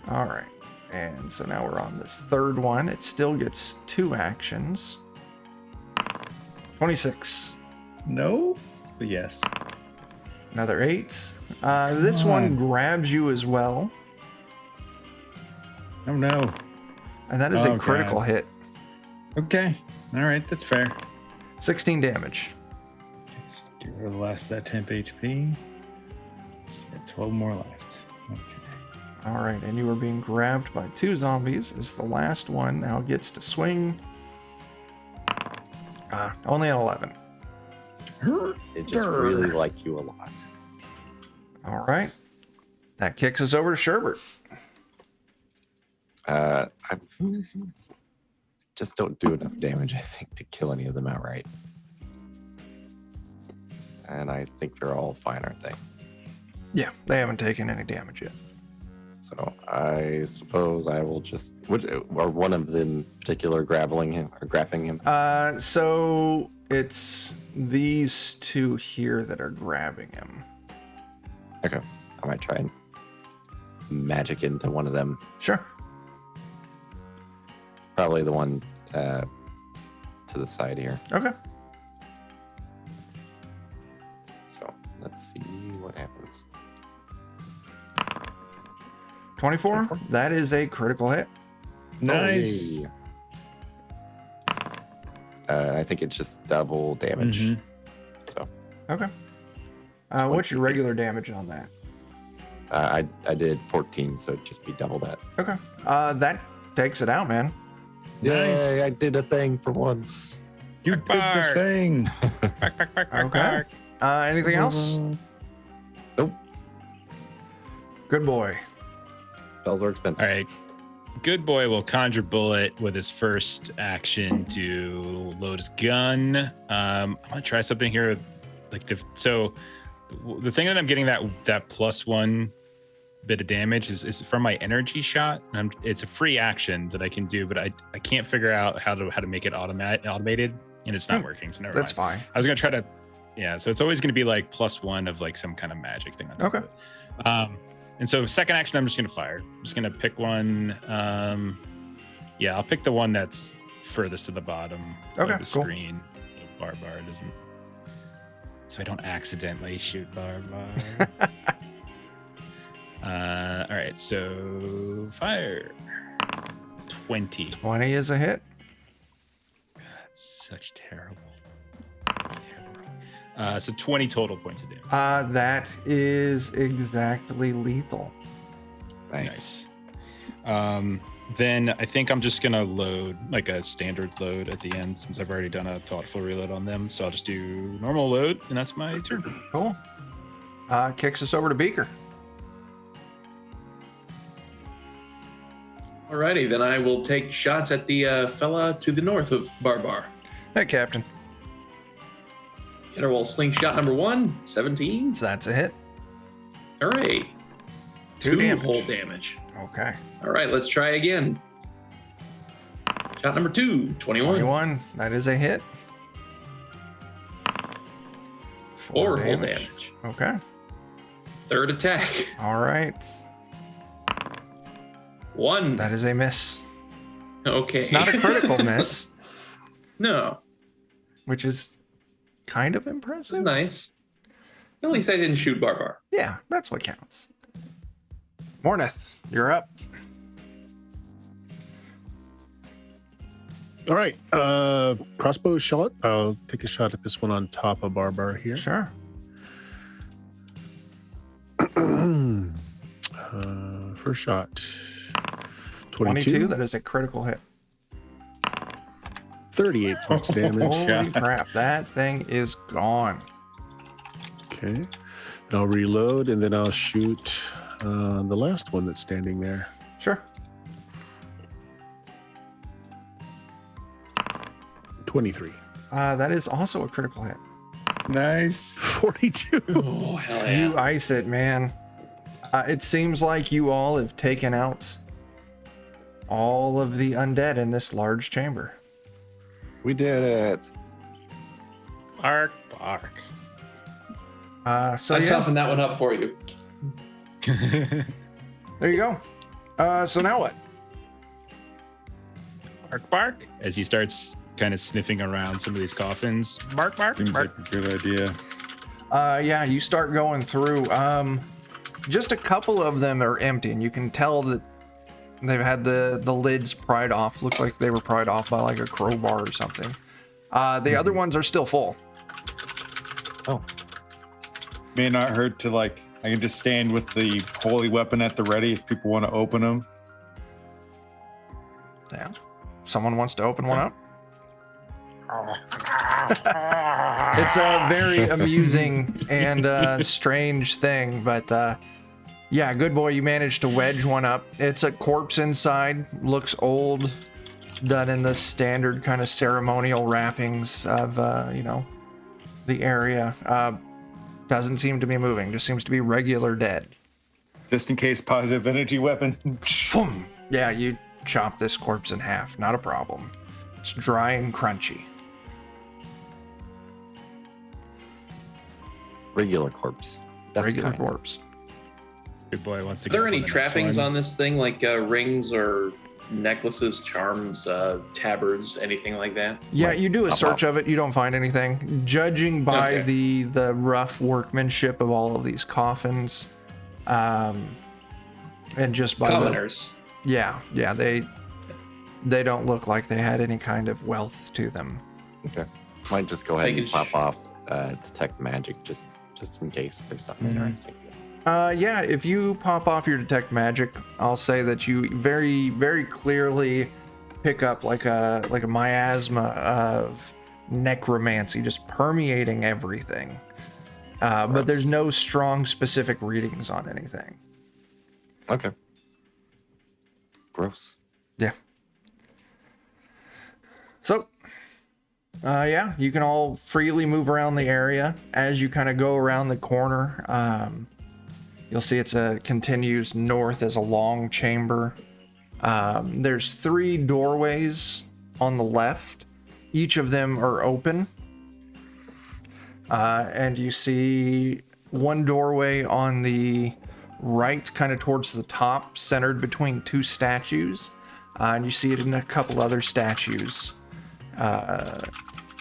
All right, and so now we're on this third one. It still gets 2 actions. 26. No? But yes. Another 8. This one grabs you as well, Oh no. and that is a Oh, critical God. hit. Okay. All right, that's fair. 16 damage. Okay, so get rid of the last of that temp HP. So 12 more left. Okay. All right, and you are being grabbed by 2 zombies as the last one now gets to swing. Only an 11. They just really like you a lot. All right. That kicks us over to Sherbert. I just don't do enough damage, I think, to kill any of them outright. And I think they're all fine, aren't they? Yeah, they haven't taken any damage yet. So I suppose I will just... Are one of them particular grappling him? So it's these 2 here that are grabbing him. Okay. I might try and magic into one of them. Sure. Probably the one to the side here. Okay. So let's see what happens. 24. That is a critical hit. Nice. I think it's just double damage. Mhm. So Okay. What's your regular damage on that? I did 14, so it'd just be double that. Okay. That takes it out, man. Nice. Yay, I did a thing for once. You did the thing. Okay. Anything else? Nope. Good boy. Spells are expensive. All right. Good boy will conjure bullet with his first action to load his gun. I'm gonna try something here. The thing that I'm getting that +1 bit of damage is from my energy shot. And it's a free action that I can do, but I can't figure out how to make it automated, and it's not working. So never That's mind. fine. I was gonna try to, yeah. So it's always gonna be like +1 of like some kind of magic thing. On top of it. And so second action, I'm just gonna fire. I'm just gonna pick one. Yeah, I'll pick the one that's furthest to the bottom of the cool. screen. Barbar doesn't, so I don't accidentally shoot Barbar. All right, so fire. 20. 20 is a hit. That's such terrible. So 20 total points of damage. That is exactly lethal. Nice. Then I think I'm just gonna load like a standard load at the end since I've already done a thoughtful reload on them. So I'll just do normal load, and that's my turn. Cool. Kicks us over to Beaker. Alrighty, then I will take shots at the fella to the north of Barbar. Hey, Captain. Interwall slingshot number 1, 17. So that's a hit. All right. 2 damage. Whole damage. Okay. All right, let's try again. Shot number 2, 21. 21. That is a hit. 4 whole damage. Okay. Third attack. All right. 1. That is a miss. Okay. It's not a critical miss, No. which is kind of This is impressive. nice. At least I didn't shoot Barbar. Yeah, that's what counts. Mornith, you're up. All right. Crossbow shot. I'll take a shot at this one on top of Barbar here. Sure. First shot. 22. That is a critical hit. 38 points of damage. Holy crap. That thing is gone. Okay. And I'll reload and then I'll shoot the last one that's standing there. Sure. 23. That is also a critical hit. Nice. 42. Oh, hell yeah. You ice it, man. It seems like you all have taken out all of the undead in this large chamber. We did it. Bark, bark. So I yeah, softened that one up for you. there you go. So now what? Bark, bark. As he starts kind of sniffing around some of these coffins. Bark, bark, Seems bark. like a good idea. Yeah, you start going through. Just a couple of them are empty, and you can tell that they've had the lids pried off. Look like they were pried off by like a crowbar or something. The other ones are still full. Oh, May not hurt to like I can just stand with the holy weapon at the ready if people want to open them. Yeah. Someone wants to open one up? It's a very amusing and strange thing, but yeah, good boy, you managed to wedge one up. It's a corpse inside, looks old, done in the standard kind of ceremonial wrappings of, the area. Doesn't seem to be moving, just seems to be regular dead. Just in case, positive energy weapon. Boom. Yeah, you chop this corpse in half, not a problem. It's dry and crunchy. Regular corpse. That's Regular kind. corpse. Good boy wants to Are there get any on the next trappings one. on this thing, like rings or necklaces, charms, tabards, anything like that? Yeah, Right. you do a Up, search up. of it, you don't find anything. Judging by Okay. the rough workmanship of all of these coffins, and just by Commoners. yeah, they don't look like they had any kind of wealth to them. Okay. Might just go ahead and Package. pop off detect magic just in case there's something interesting. Yeah, if you pop off your detect magic, I'll say that you very, very clearly pick up like a miasma of necromancy just permeating everything. But there's Gross. no strong specific readings on anything. Okay. Gross. Yeah. So, yeah, you can all freely move around the area. As you kind of go around the corner, you'll see continues north as a long chamber. There's 3 doorways on the left. Each of them are open. And you see one doorway on the right, kind of towards the top, centered between 2 statues. And you see it in a couple other statues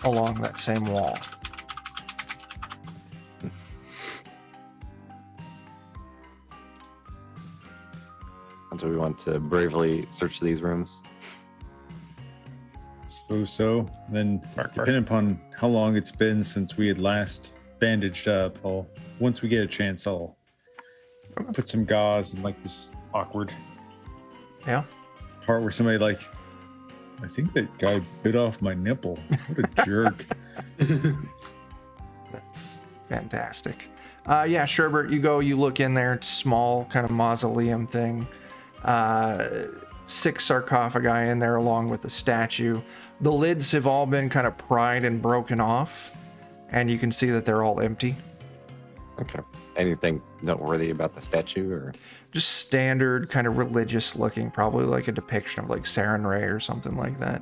along that same wall. Do we want to bravely search these rooms? Suppose so. Then, depending upon how long it's been since we had last bandaged up, once we get a chance, I'll put some gauze in like this awkward Yeah. part where somebody I think that guy bit off my nipple. What a jerk. That's fantastic. Yeah, Sherbert, you look in there. It's small, kind of mausoleum thing. 6 sarcophagi in there along with a statue. The lids have all been kind of pried and broken off, and you can see that they're all empty. Okay. Anything noteworthy about the statue or? Just standard kind of religious looking, probably like a depiction of like Saren Ray or something like that.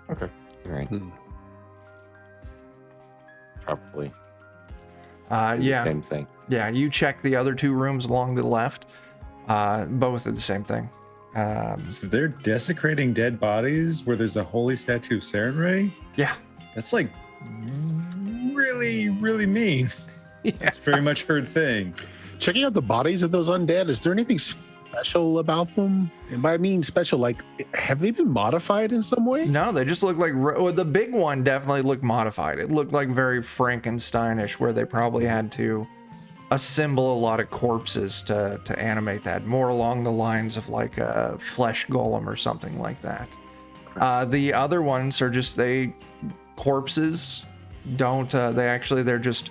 Okay. All right. Probably. The Yeah. same thing. Yeah, you check the other 2 rooms along the left. Both are the same thing. So they're desecrating dead bodies where there's a holy statue of Saren Ray? Yeah. That's like really, really mean. That's very much her thing. Checking out the bodies of those undead, is there anything special about them? And by I mean special, like, have they been modified in some way? No, they just look like the big one definitely looked modified. It looked like very Frankensteinish, where they probably had to assemble a lot of corpses to animate that, more along the lines of like a flesh golem or something like that. The other ones are just corpses. They're just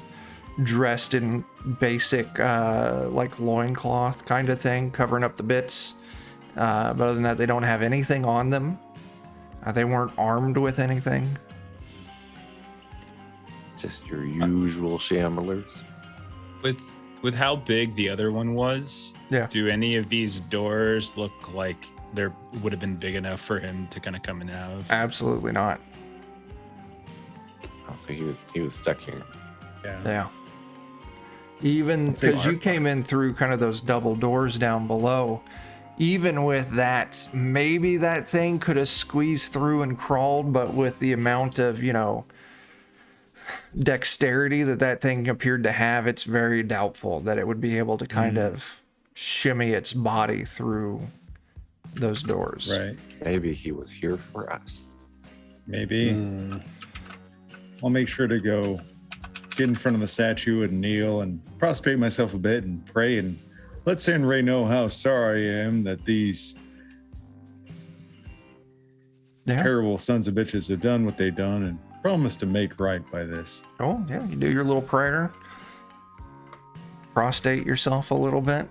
dressed in basic like loincloth kind of thing, covering up the bits. But other than that, they don't have anything on them. They weren't armed with anything. Just your usual shamblers. With how big the other one was, Yeah. do any of these doors look like there would have been big enough for him to kind of come in and out of? Absolutely not. Also, he was stuck here. Yeah. Even because you came in through kind of those double doors down below, even with that, maybe that thing could have squeezed through and crawled, but with the amount of, dexterity that thing appeared to have, it's very doubtful that it would be able to kind of shimmy its body through those doors. Right. Maybe he was here for us. Maybe. I'll make sure to go get in front of the statue and kneel and prostrate myself a bit and pray and let Sanray know how sorry I am that these terrible sons of bitches have done what they've done and promise to make right by this. Oh, yeah, you do your little prayer. Prostrate yourself a little bit.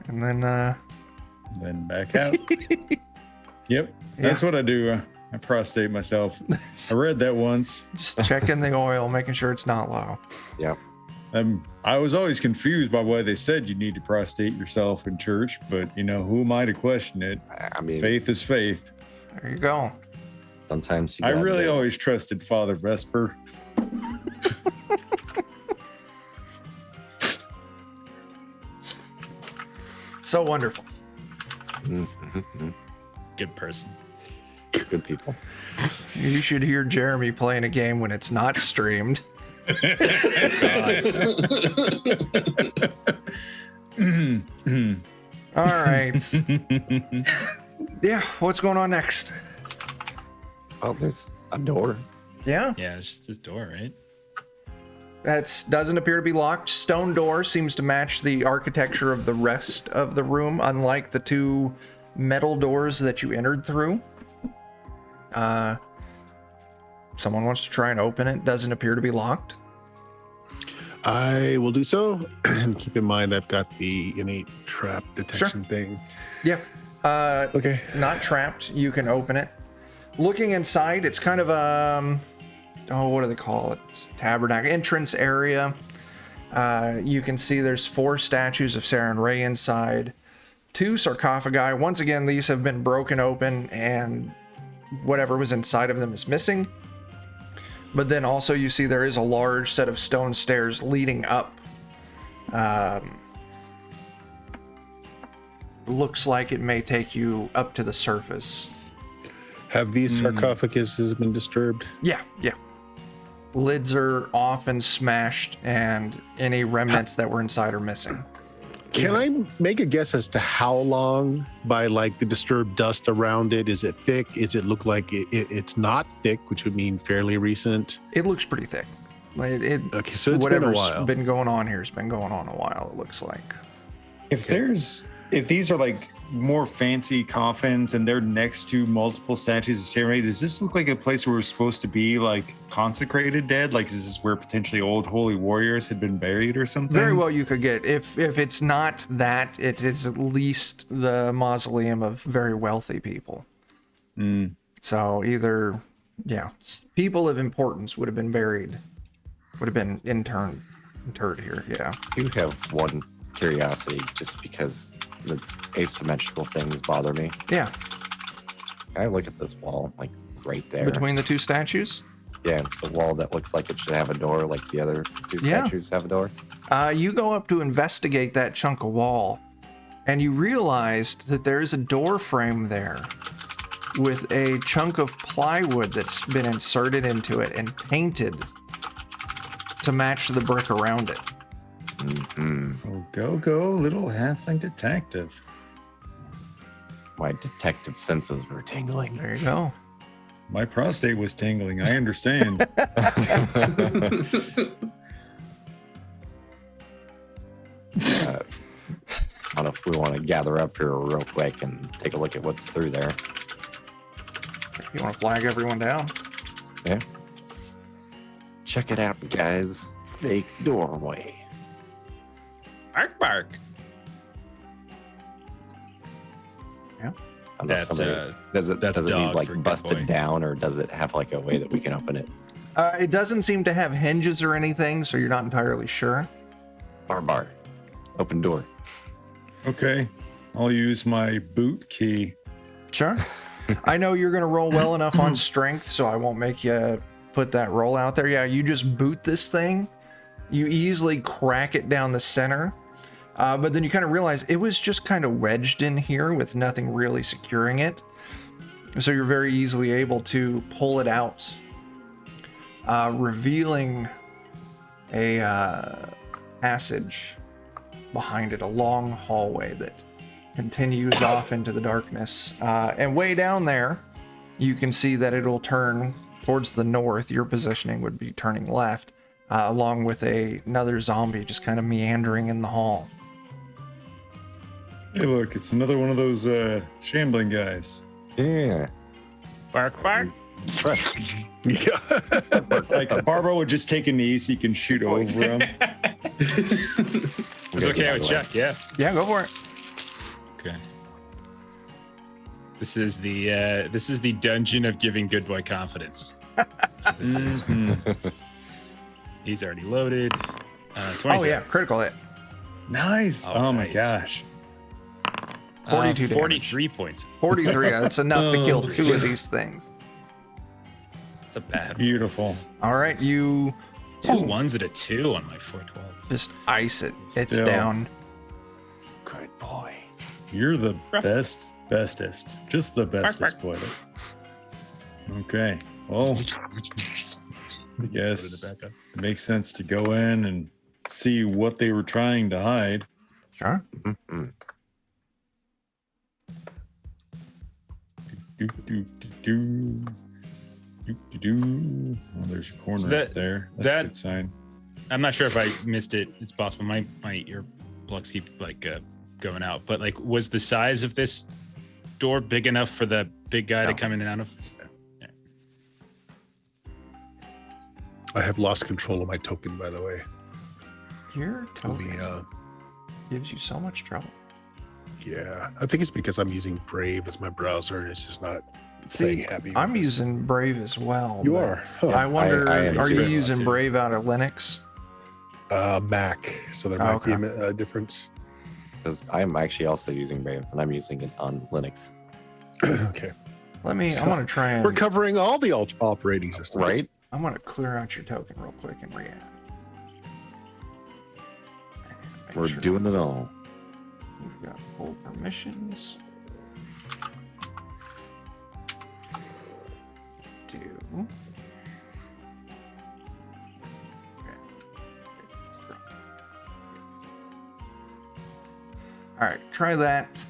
And then back out. Yep, that's what I do. I prostrate myself. I read that once. Just checking the oil, making sure it's not low. Yep. I was always confused by why they said you need to prostrate yourself in church, but who am I to question it? I mean, faith is faith. There you go. Sometimes you I really always trusted Father Vesper. So wonderful. Good person. Good people. You should hear Jeremy playing a game when it's not streamed. All right. Yeah, what's going on next? Oh, there's a door. Yeah, Yeah, it's just this door, right? that doesn't appear to be locked. Stone door seems to match the architecture of the rest of the room, unlike the two metal doors that you entered through. Someone wants to try and open it. Doesn't appear to be locked. I will do so. And keep in mind, I've got the innate trap detection thing. Yeah. Okay. Not trapped. You can open it. Looking inside, it's kind of a, what do they call it? It's tabernacle entrance area. You can see there's 4 statues of Saren Ray inside, 2 sarcophagi. Once again, these have been broken open and whatever was inside of them is missing. But then also you see there is a large set of stone stairs leading up. Looks like it may take you up to the surface. Have these sarcophaguses been disturbed? Yeah. Lids are off and smashed, and any remnants that were inside are missing. Can I make a guess as to how long by like the disturbed dust around it? Is it thick? Is it look like it's not thick, which would mean fairly recent? It looks pretty thick. Okay, so it's whatever's been a while. been going on here has been going on a while, it looks like. If these are like more fancy coffins and they're next to multiple statues of Samurai, does this look like a place where we're supposed to be like consecrated dead? Like, is this where potentially old holy warriors had been buried or something? Very well you could get. If it's not that, it is at least the mausoleum of very wealthy people. So either, people of importance would have been buried, would have been interred here, yeah. I do have one curiosity, just because the asymmetrical things bother me. Yeah. Can I look at this wall, like right there? Between the 2 statues? Yeah, the wall that looks like it should have a door, like the other 2 statues have a door. You go up to investigate that chunk of wall, and you realized that there is a door frame there with a chunk of plywood that's been inserted into it and painted to match the brick around it. Oh, go, little halfling detective. My detective senses were tingling. There you go. My prostate was tingling. I understand. I don't know if we want to gather up here real quick and take a look at what's through there. You want to flag everyone down? Yeah. Check it out, guys. Fake doorway. Bark, bark. Unless That's somebody, does it that's need dog like for good busted boy. down, or does it have like a way that we can open it? It doesn't seem to have hinges or anything, so you're not entirely sure. Bar. Open door. Okay, I'll use my boot key. Sure. I know you're going to roll well enough on strength, so I won't make you put that roll out there. Yeah, you just boot this thing. You easily crack it down the center. But then you kind of realize it was just kind of wedged in here with nothing really securing it. So you're very easily able to pull it out, revealing a passage behind it, a long hallway that continues off into the darkness. And way down there, you can see that it'll turn towards the north. Your positioning would be turning left. along with another zombie just kind of meandering in the hall. Hey, look, it's another one of those shambling guys. Yeah. Bark, bark. Yeah. Like Barbara would just take a knee so you can shoot over him. It's okay with Chuck, yeah. Yeah, go for it. Okay. This is the dungeon of giving good boy confidence. That's what this is. He's already loaded. 27. Oh, yeah, critical hit. Nice. All Oh my right. gosh. 42 damage. 43 points. 43, that's enough to kill Oh, 2 of these things. That's a bad one. Beautiful. All right, you 2 ones and a 2 on my 412. just ice it. It's Still. down. Good boy. You're the bestest. Just the bestest boy. Okay. Well, I guess Loaded it back up. it makes sense to go in and see what they were trying to hide. Sure. Mm-mm. Do, do, do, do. Do, do, do. Oh, there's a corner So that- up there. That's that- a good sign. I'm not sure if I missed it. It's possible. My earplugs keep going out. But like, was the size of this door big enough for the big guy to No. come in and out of? I have lost control of my token, by the way. Your Let me, token gives you so much trouble. yeah. I think it's because I'm using Brave as my browser and it's just not See, playing happy. I'm with this. using Brave as well. You but are? Huh. I wonder, I am are too. you I am using too. Brave out of Linux? Mac, so there Oh, might be okay. a difference. Because I'm actually also using Brave, and I'm using it on Linux. Okay. I want to try We're and covering all the operating systems. Right? I'm going to clear out your token real quick and re-add. Make We're sure doing it all. You've got full permissions. Do. Okay. All right, try that.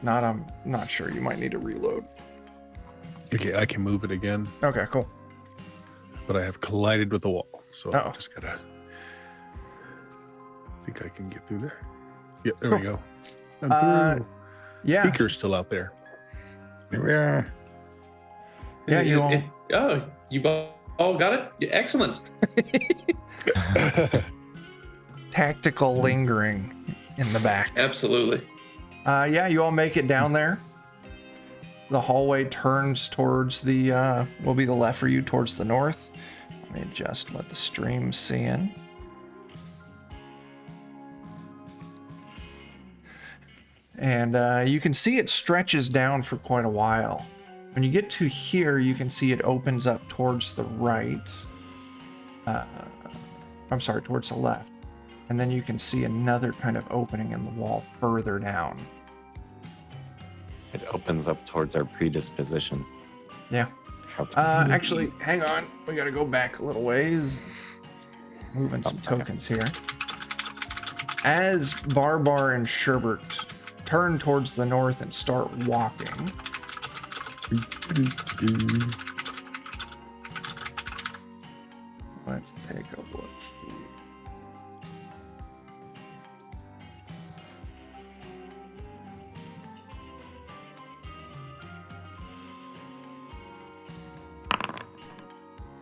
I'm not sure. You might need to reload. Okay, I can move it again, Okay, cool. but I have collided with the wall. So Uh-oh. I just gotta. I think I can get through there. Yeah, there we go. I'm through. Yeah. Beaker's still out there. Here we are. Yeah, you all. Oh, you all got it? Yeah, excellent. Tactical lingering in the back. Absolutely. Yeah, you all make it down there. The hallway turns towards will be the left for you, towards the north. Let me adjust what the stream's seeing. And you can see it stretches down for quite a while. When you get to here, you can see it opens up towards the right. I'm sorry, towards the left. And then you can see another kind of opening in the wall further down. It opens up towards our predisposition. Yeah. How can Actually, hang on. We gotta go back a little ways. Moving some tokens here. As Barbar and Sherbert turn towards the north and start walking, let's take a look here.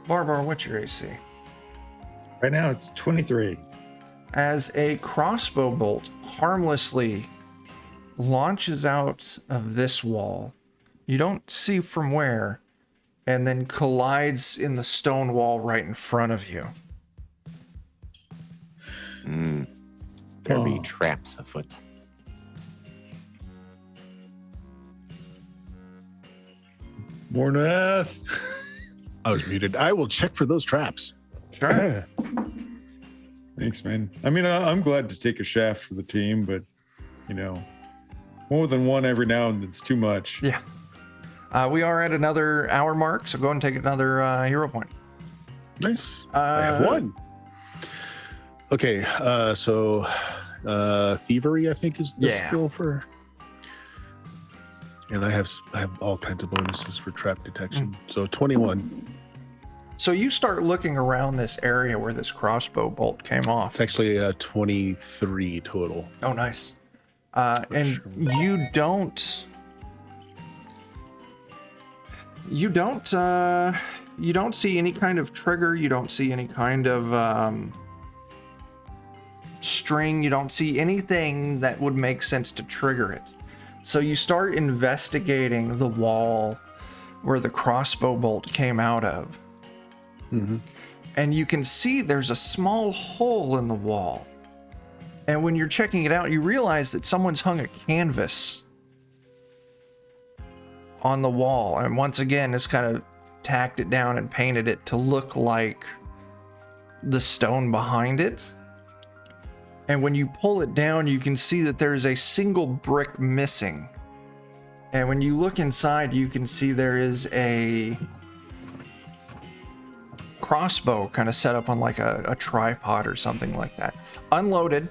Barbar, what's your AC? Right now it's 23. As a crossbow bolt harmlessly launches out of this wall, you don't see from where, and then collides in the stone wall right in front of you. there be Oh. traps afoot? Mornath. I was muted. I will check for those traps. Sure. Thanks, man. I mean, I'm glad to take a shaft for the team, but more than one every now and then is too much. Yeah. We are at another hour mark, so go ahead and take another hero point. Nice. I have one. Okay, so thievery, I think, is the Yeah. skill for. And I have all kinds of bonuses for trap detection. So 21. So you start looking around this area where this crossbow bolt came off. It's actually 23 total. Oh, nice. And you don't see any kind of trigger. You don't see any kind of string. You don't see anything that would make sense to trigger it. So you start investigating the wall where the crossbow bolt came out of. Mm-hmm. And you can see there's a small hole in the wall. And when you're checking it out, you realize that someone's hung a canvas on the wall. And once again, it's kind of tacked it down and painted it to look like the stone behind it. And when you pull it down, you can see that there's a single brick missing. And when you look inside, you can see there is a crossbow kind of set up on like a tripod or something like that. Unloaded.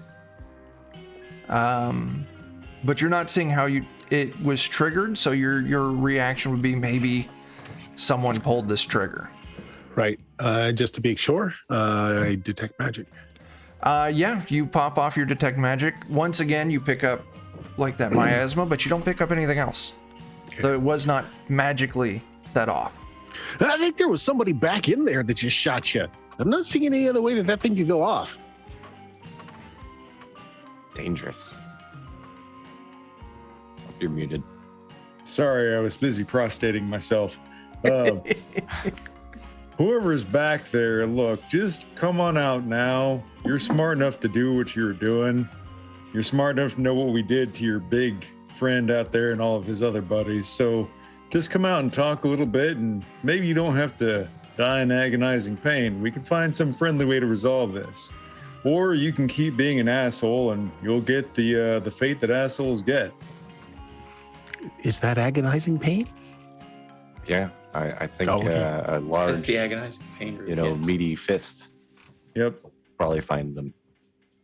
But you're not seeing how it was triggered, so your reaction would be maybe someone pulled this trigger. Right. Just to be sure, I detect magic. Yeah, you pop off your detect magic. Once again, you pick up like that miasma, but you don't pick up anything else. Okay. So it was not magically set off. I think there was somebody back in there that just shot you. I'm not seeing any other way that thing could go off. Dangerous. Hope you're muted. Sorry, I was busy prostrating myself. Whoever's back there, look, just come on out now. You're smart enough to do what you're doing. You're smart enough to know what we did to your big friend out there and all of his other buddies. So just come out and talk a little bit, and maybe you don't have to die in agonizing pain. We can find some friendly way to resolve this. Or you can keep being an asshole and you'll get the fate that assholes get. Is that agonizing pain? Yeah, I think okay. A large, That's the agonizing pain. meaty fist. Yep. Probably find them.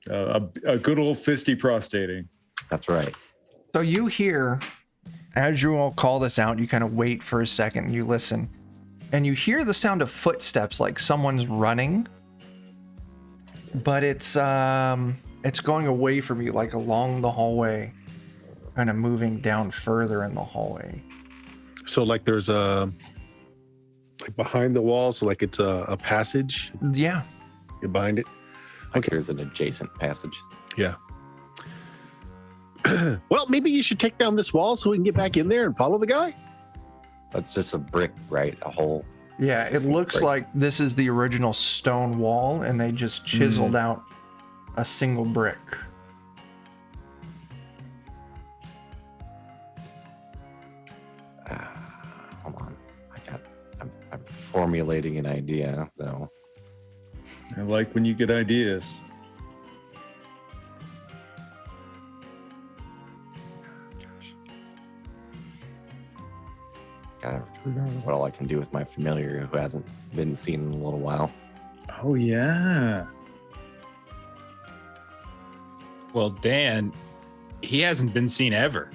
A good old fisty prostating. That's right. So you hear, as you all call this out, you kind of wait for a second and you listen. And you hear the sound of footsteps like someone's running. But it's going away from you, like along the hallway, kind of moving down further in the hallway. So like there's like behind the wall, so like it's a passage. Yeah. You're behind it. Okay. There's an adjacent passage. Yeah. Well, maybe you should take down this wall so we can get back in there and follow the guy. That's just a brick, right? A hole. Yeah, it looks like this is the original stone wall, and they just chiseled out a single brick. Hold on. I'm formulating an idea, though. I like when you get ideas. Gotta remember what all I can do with my familiar who hasn't been seen in a little while. Oh, yeah. Well, Dan, he hasn't been seen ever.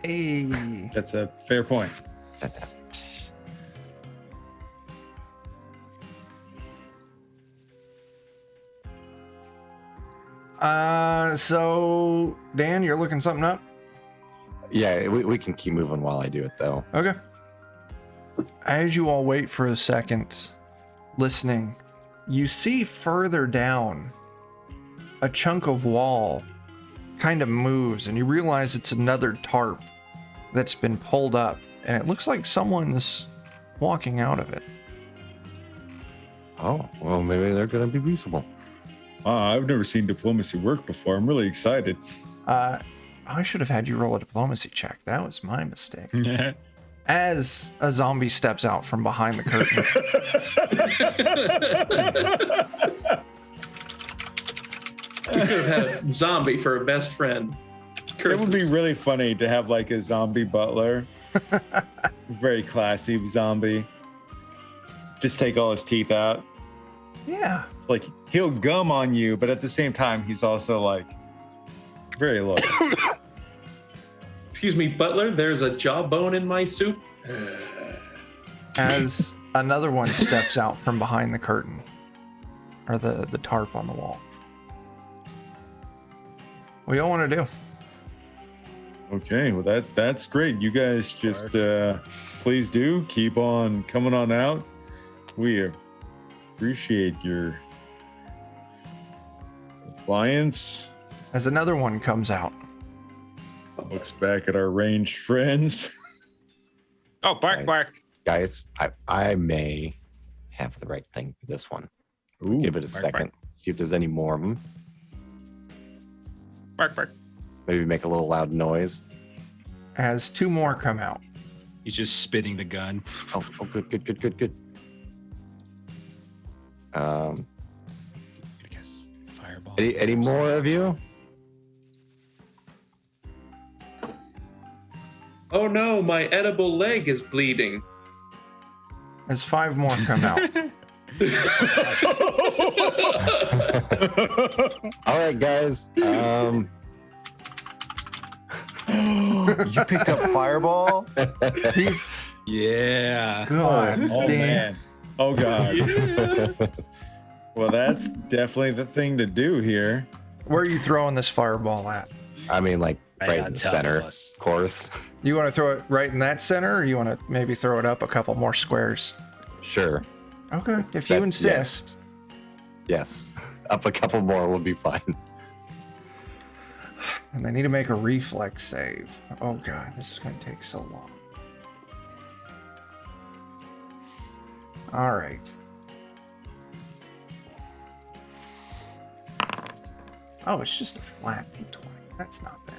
Hey. That's a fair point. So Dan, you're looking something up? Yeah, we can keep moving while I do it, though. Okay. As you all wait for a second, listening, you see further down a chunk of wall kind of moves, and you realize it's another tarp that's been pulled up, and it looks like someone's walking out of it. Oh, well, maybe they're going to be reasonable. I've never seen diplomacy work before. I'm really excited. I should have had you roll a diplomacy check. That was my mistake. As a zombie steps out from behind the curtain. We could have had a zombie for a best friend. It would be really funny to have like a zombie butler. Very classy zombie. Just take all his teeth out. Yeah. It's like he'll gum on you, but at the same time, he's also like very low. Excuse me, butler, there's a jawbone in my soup. As Another one steps out from behind the curtain, or the tarp on the wall. What do y'all want to do? Okay, well that's great. You guys just please do keep on coming on out. We appreciate your compliance. As another one comes out. Looks back at our ranged friends. Oh, bark, Nice. bark. Guys, I may have the right thing for this one. Ooh, Give it a bark, second. See if there's any more of them. Bark, bark. Maybe make a little loud noise. As two more come out. He's just spitting the gun. Oh, good. I guess fireball. Any more of you? Oh no, my edible leg is bleeding. As 5 more come out. All right, guys. You picked up Fireball? He's Yeah. God Oh damn. man. Oh god. Well, that's definitely the thing to do here. Where are you throwing this fireball at? I mean, like right on in the top center, of us. of course. You want to throw it right in that center, or you want to maybe throw it up a couple more squares? Sure. Okay, if you That- insist. Yes. Up a couple more will be fine. And they need to make a reflex save. Oh god, this is going to take so long. All right. Oh, it's just a flat d20. That's not bad.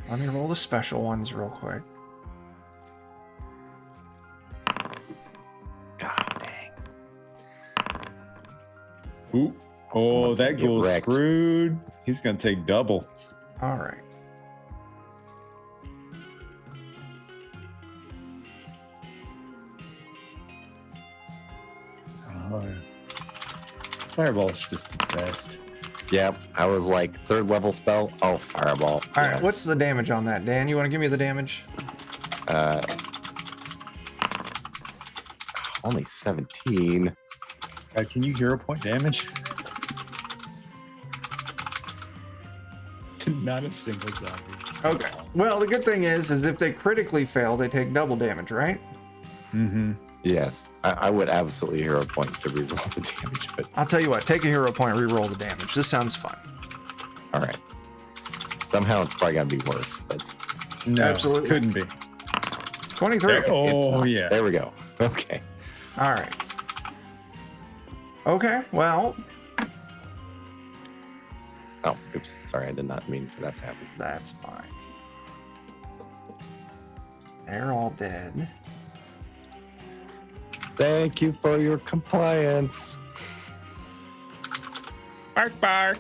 Let me roll the special ones real quick. God dang. Ooh. Oh, Someone's that gonna get ghoul's wrecked. screwed. He's gonna take double. All right. Oh, yeah. Fireball's just the best. Yep. I was like 3rd level spell. Oh, fireball. All right, Yes. what's the damage on that, Dan? You want to give me the damage? Only 17. Can you hero point damage? Not a single zombie. Okay. Well, the good thing is if they critically fail, they take double damage, right? Mm-hmm. Yes. I would absolutely hero point to reroll the damage, but I'll tell you what, take a hero point, reroll the damage. This sounds fun. all right. Somehow it's probably gonna be worse, but No, Absolutely. couldn't be. 23. it's Oh not. yeah. There we go. Okay. All right. Okay, well, Oh, oops. Sorry, I did not mean for that to happen. that's fine. They're all dead. Thank you for your compliance. Bark, bark.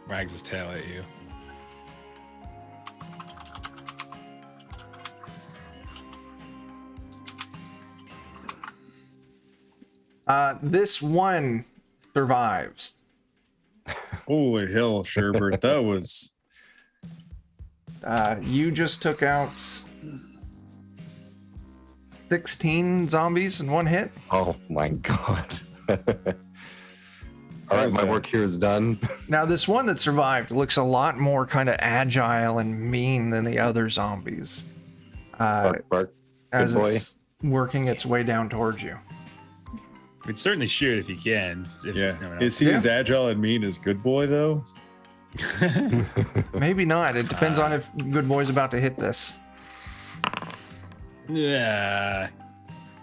Wags his tail at you. This one survives. Holy hell, Sherbert. That was You just took out 16 zombies in one hit. Oh my god. All right, was my a- work here is done. Now, this one that survived looks a lot more kind of agile and mean than the other zombies. Bark, bark. As boy. it's working its way down towards you. We'd certainly shoot if you can. If yeah. no one Is he Yeah. as agile and mean as Good Boy though? else- Maybe not. It depends on if Good Boy's about to hit this. Yeah.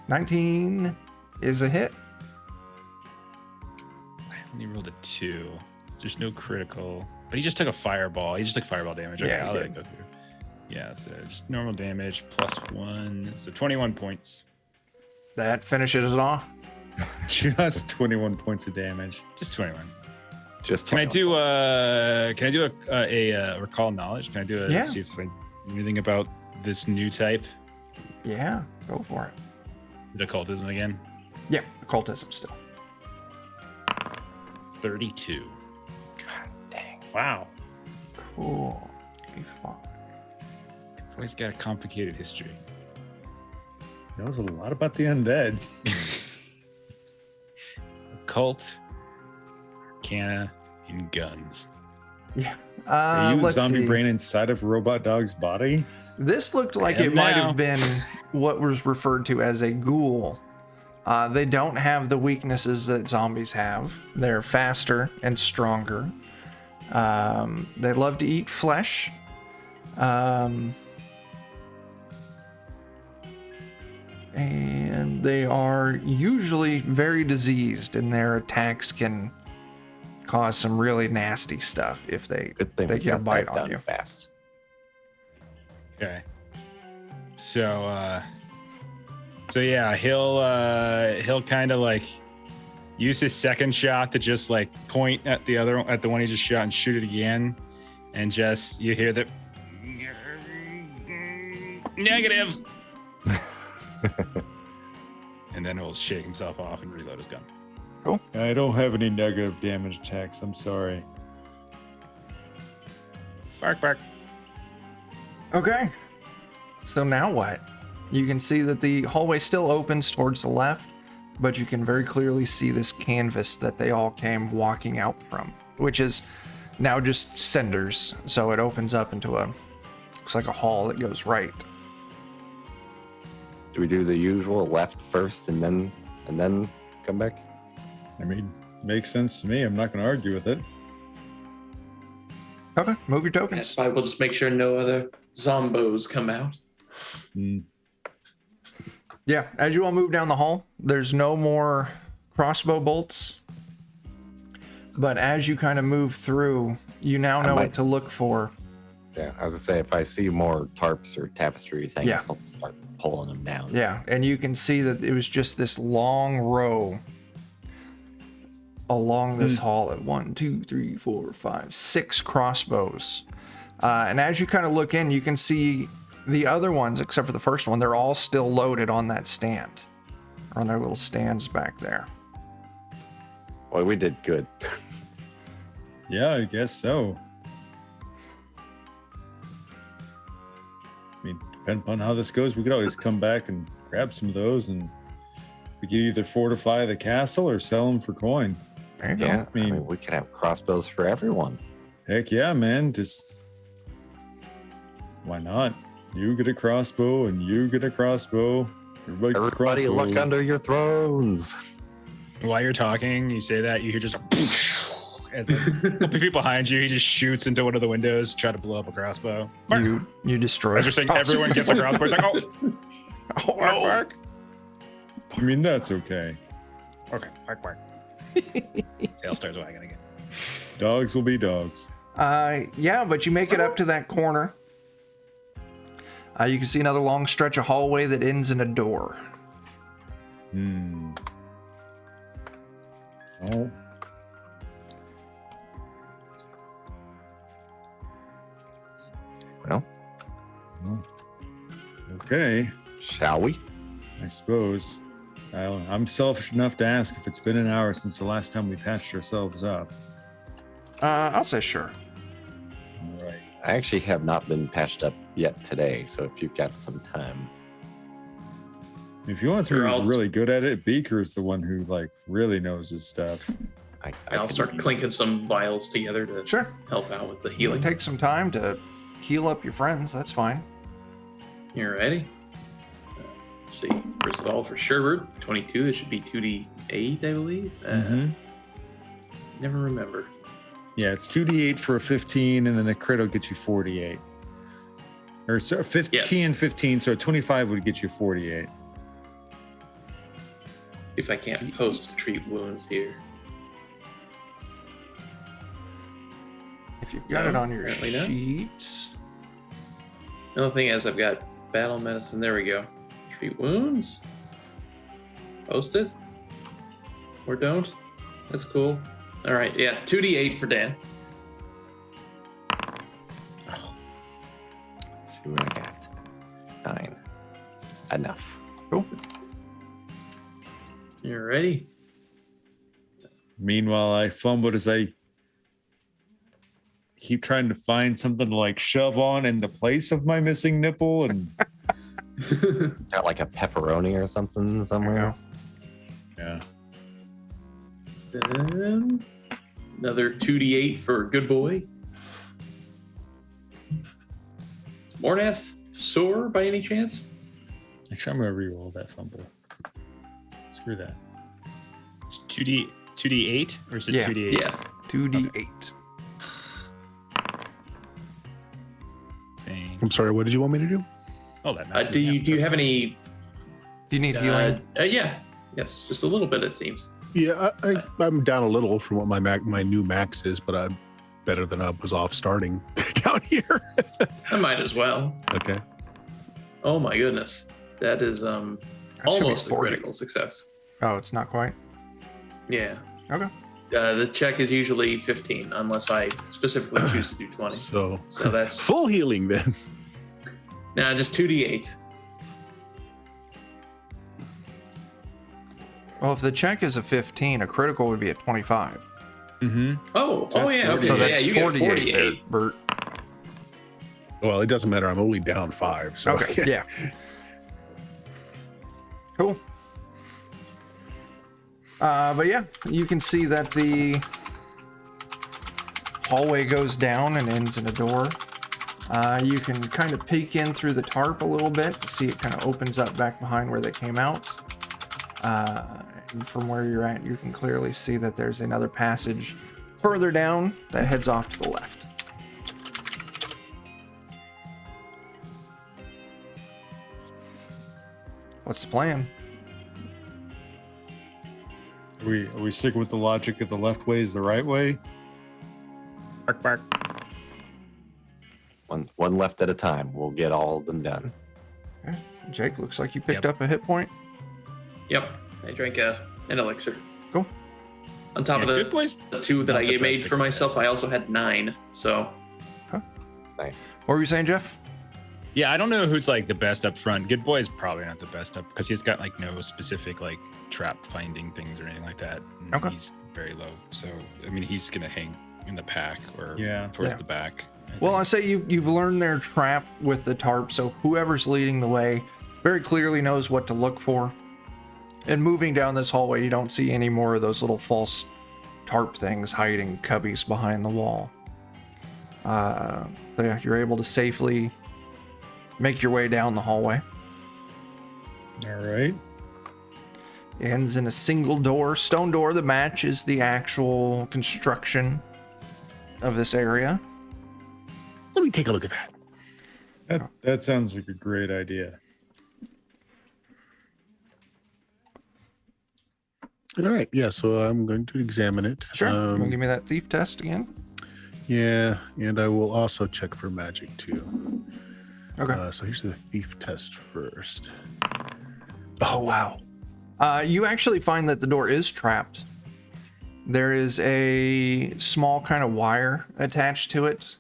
19 is a hit. I only rolled a 2. There's no critical. But he just took a fireball. He just took fireball damage. Okay, Yeah, he I'll let did. it go through. Yeah, so just normal damage plus 1. So 21 points. That finishes it off. Just 21 points of damage. Just 21. Just Can I 21. do a recall knowledge? Can I do a Yeah. see if I know anything about this new type? Yeah, go for it. The occultism again? Yeah, occultism still. 32. God dang. Wow. Cool. Be fine. Always got a complicated history. Knows a lot about the undead. Cult, Arcana, and guns. Yeah. They use Let's zombie see. brain inside of Robot Dog's body. This looked like And it might now. have been what was referred to as a ghoul. They don't have the weaknesses that zombies have. They're faster and stronger. They love to eat flesh. And they are usually very diseased, and their attacks can cause some really nasty stuff if they Good thing they we get a got bite that on done you. fast. Okay. So yeah, he'll kind of like use his second shot to just like point at the one he just shot and shoot it again, and just you hear the negative, and then he'll shake himself off and reload his gun. I don't have any negative damage attacks. I'm sorry. Bark, bark. Okay. So now what? You can see that the hallway still opens towards the left, but you can very clearly see this canvas that they all came walking out from, which is now just cinders. So it opens up into looks like a hall that goes right. Do we do the usual left first and then come back? I mean, makes sense to me. I'm not going to argue with it. Okay, move your That's tokens. why we'll just make sure no other zombos come out. Yeah, as you all move down the hall, there's no more crossbow bolts. But as you kind of move through, you now know what to look for. Yeah, I was gonna say if I see more tarps or tapestry things, Yeah. I'll start pulling them down. Yeah, and you can see that it was just this long row along this hall at 1, 2, 3, 4, 5, 6 crossbows. And as you kind of look in, you can see the other ones, except for the first one, they're all still loaded on that stand, or on their little stands back there. Boy, we did good. Yeah, I guess so. I mean, depending upon how this goes, we could always come back and grab some of those, and we could either fortify the castle or sell them for coin. There you go. Yeah, I mean- we could have crossbows for everyone. Heck yeah, man. Just why not? You get a crossbow and you get a crossbow. Everybody gets a Everybody crossbow. look under your thrones. While you're talking, you say that, you hear just as like, a couple people behind you, he just shoots into one of the windows, try to blow up a crossbow. You destroy. As you're saying, everyone gets a crossbow. It's like, oh, Oh, bark, bark. I mean, that's okay. okay, bark, bark. Tail starts wagging again. Dogs will be dogs. Yeah, but you make it up to that corner. You can see another long stretch of hallway that ends in a door. Oh. Well, Okay, shall we? I suppose. I'm selfish enough to ask if it's been an hour since the last time we patched ourselves up. I'll say sure. All right. I actually have not been patched up yet today, so if you've got some time. If you want Sure, to I'll- be really good at it, Beaker's the one who like really knows his stuff. I'll can- start clinking some vials together to Sure. help out with the You healing. can take some time to heal up your friends. That's fine. You ready? Let's see. First of all, for Sherbert, 22, it should be 2d8, I believe. Never remember. Yeah, it's 2d8 for a 15, and then a crit will get you 48. Or so 15 and 15, so a 25 would get you 48. If I can't post treat wounds here. If you've got No, it on your apparently not. sheets. The only thing is I've got battle medicine. There we go. Treat wounds. Post it. Or don't. That's cool. All right. Yeah. 2d8 for Dan. Let's see what I got. 9. Enough. Cool. You're ready. Meanwhile, I fumbled as I keep trying to find something to like shove on in the place of my missing nipple, and Got like a pepperoni or something There you somewhere. go. Yeah. Then another 2d8 for Good Boy. Is Mornath sore by any chance? Actually, I'm gonna re-roll that fumble. Screw that. It's 2d8 or is it Yeah. 2d8? Yeah. 2d8. Thing. I'm sorry, what did you want me to do? Oh, that matches Do me up. you have any? Do you need healing? Yeah. Yes, just a little bit. It seems. Yeah, I'm down a little from what my new max is, but I'm better than I was off starting down here. I might as well. Okay. Oh my goodness, that is That should be almost a 40. critical success. Oh, it's not quite. Yeah. Okay. The check is usually 15 unless I specifically choose to do 20. So So that's full healing then. now just 2d8. Well, if the check is a 15, a critical would be a 25. Mm-hmm. Oh Just yeah. Okay. So yeah, that's you 48, get 48. there, Bert. Well, it doesn't matter. I'm only down 5. So Okay, yeah. Cool. But yeah, you can see that the hallway goes down and ends in a door. You can kind of peek in through the tarp a little bit to see it kind of opens up back behind where they came out. And from where you're at, you can clearly see that there's another passage further down that heads off to the left. What's the plan? Are we sticking with the logic of the left way is the right way? Bark, bark. One left at a time. We'll get all of them done. Okay. Jake, looks like you picked Yep. up a hit point. Yep. I drank an elixir. Cool. On top of Good Boy's the 2 that not I the made best for at myself, I also had 9. So Nice. What were you saying, Jeff? Yeah, I don't know who's like the best up front. Good Boy is probably not the best up because he's got like no specific like trap finding things or anything like that. And Okay. He's very low. So, I mean, he's going to hang in the pack or Yeah. towards Yeah. the back. Well, I say you've learned their trap with the tarp, so whoever's leading the way very clearly knows what to look for. And moving down this hallway, you don't see any more of those little false tarp things hiding cubbies behind the wall. So yeah, you're able to safely make your way down the hallway. All right. It ends in a single door, stone door that matches the actual construction of this area. Let me take a look at that. That sounds like a great idea. All right. Yeah. So I'm going to examine it. Sure. You want to give me that thief test again? Yeah, and I will also check for magic too. Okay. So here's the thief test first. Oh wow. You actually find that the door is trapped. There is a small kind of wire attached to it.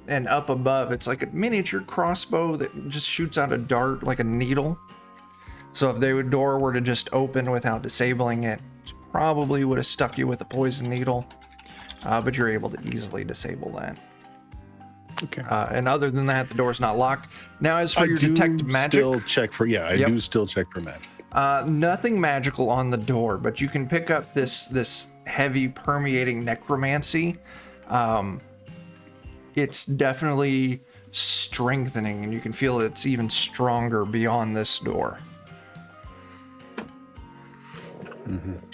And up above, it's like a miniature crossbow that just shoots out a dart like a needle. So if the door were to just open without disabling it, probably would have stuck you with a poison needle. But you're able to easily disable that. Okay. And other than that, the door's not locked. Now, as for your detect magic, Still check for I Yep. do still check for magic. nothing magical on the door, but you can pick up this heavy permeating necromancy. It's definitely strengthening, and you can feel it's even stronger beyond this door.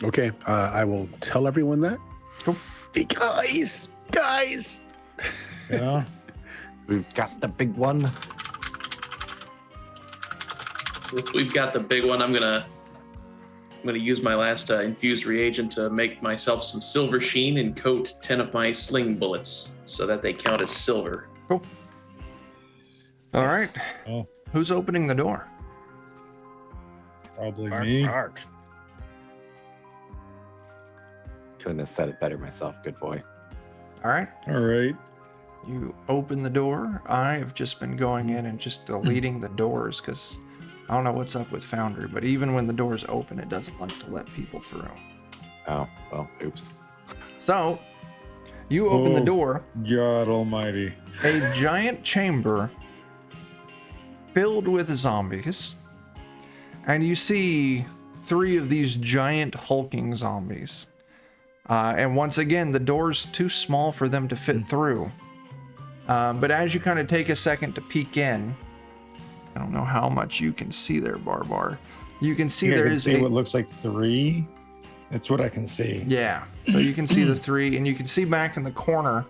Okay. I will tell everyone that. Cool. Hey guys. Yeah. We've got the big one. if we've got the big one, I'm gonna use my last infused reagent to make myself some silver sheen and coat 10 of my sling bullets so that they count as silver. Cool. All right. Oh, Who's opening the door? probably Bark, me. bark. Couldn't have said it better myself. Good boy. All right. All right. You open the door. I have just been going in and just deleting the doors because I don't know what's up with Foundry, but even when the door's open, it doesn't like to let people through. Oh, well, oops. So, you open the Oh. door. God almighty. A giant chamber filled with zombies. And you see 3 of these giant hulking zombies. And once again, the door's too small for them to fit through. But as you kind of take a second to peek in, I don't know how much you can see there, Barbar. You can see there is what looks like 3. That's what I can see. Yeah, so you can see the 3, and you can see back in the corner,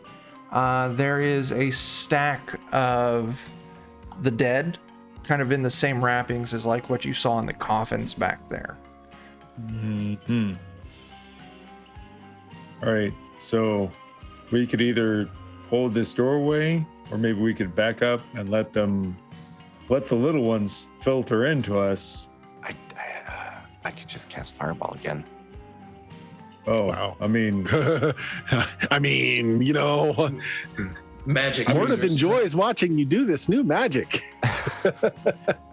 there is a stack of the dead, kind of in the same wrappings as like what you saw in the coffins back there. Mm-hmm. All right, so we could either hold this doorway, or maybe we could back up and let the little ones filter into us. I could just cast Fireball again. Oh, Wow. I mean, you know, Magic. Mornith users. enjoys watching you do this new magic.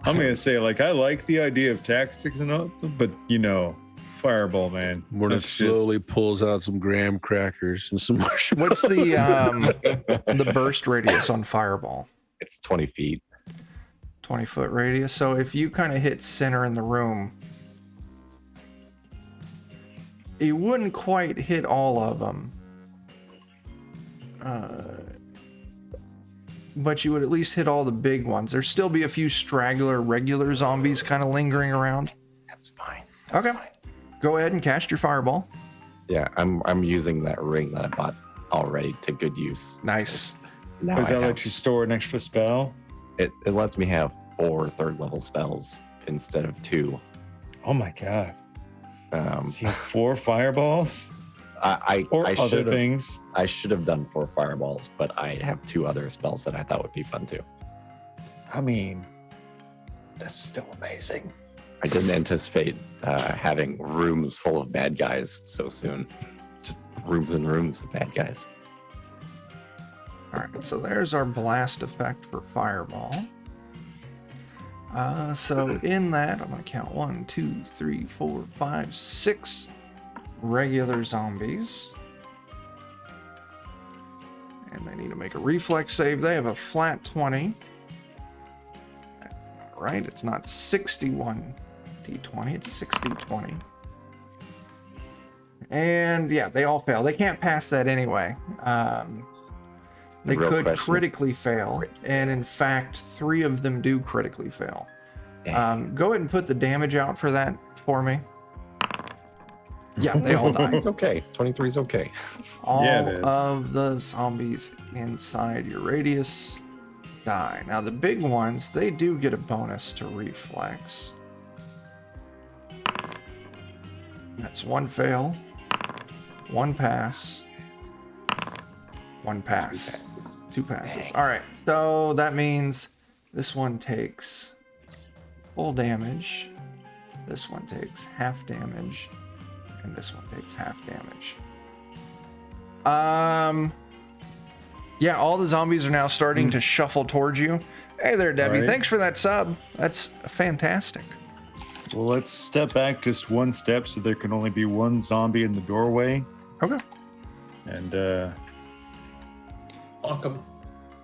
I'm gonna say, like, I like the idea of tactics and all, but you know, Fireball, man. Mornith That's just- slowly pulls out some graham crackers and some marshmallows. What's the burst radius on Fireball? It's 20 feet. 20-foot radius. So if you kind of hit center in the room, you wouldn't quite hit all of them. But you would at least hit all the big ones. There'd still be a few straggler regular zombies kind of lingering around. That's fine. Okay. Go ahead and cast your fireball. Yeah, I'm using that ring that I bought already to good use. Nice. Now Does I that have- let you store an extra spell? it lets me have 4 third-level spells instead of 2. Oh my god! Um, So you have 4 fireballs or I other should have things? I should have done 4 fireballs, but I have 2 other spells that I thought would be fun too. I mean, that's still amazing. I didn't anticipate having rooms full of bad guys so soon. Just rooms and rooms of bad guys. All right, so there's our blast effect for fireball. So in that, I'm gonna count 1, 2, 3, 4, 5, 6 regular zombies. And they need to make a reflex save. They have a flat 20. That's not right. It's not 61 d20, it's 60-20. And yeah, they all fail. They can't pass that anyway. They The real could question is- critically fail, and in fact, 3 of them do critically fail. Go ahead and put the damage out for that for me. Yeah, they all die. It's okay. 23 is okay. All Yeah, it is. of the zombies inside your radius die. Now, the big ones, they do get a bonus to reflex. That's 1 fail, 1 pass, 1 pass. 2 passes. All right, so that means this one takes full damage, this one takes half damage, and this one takes half damage. Yeah, all the zombies are now starting to shuffle towards you. Hey there, Debbie. Right. Thanks for that sub. That's fantastic. Well, let's step back just 1 step so there can only be 1 zombie in the doorway. Okay. And Lock 'em.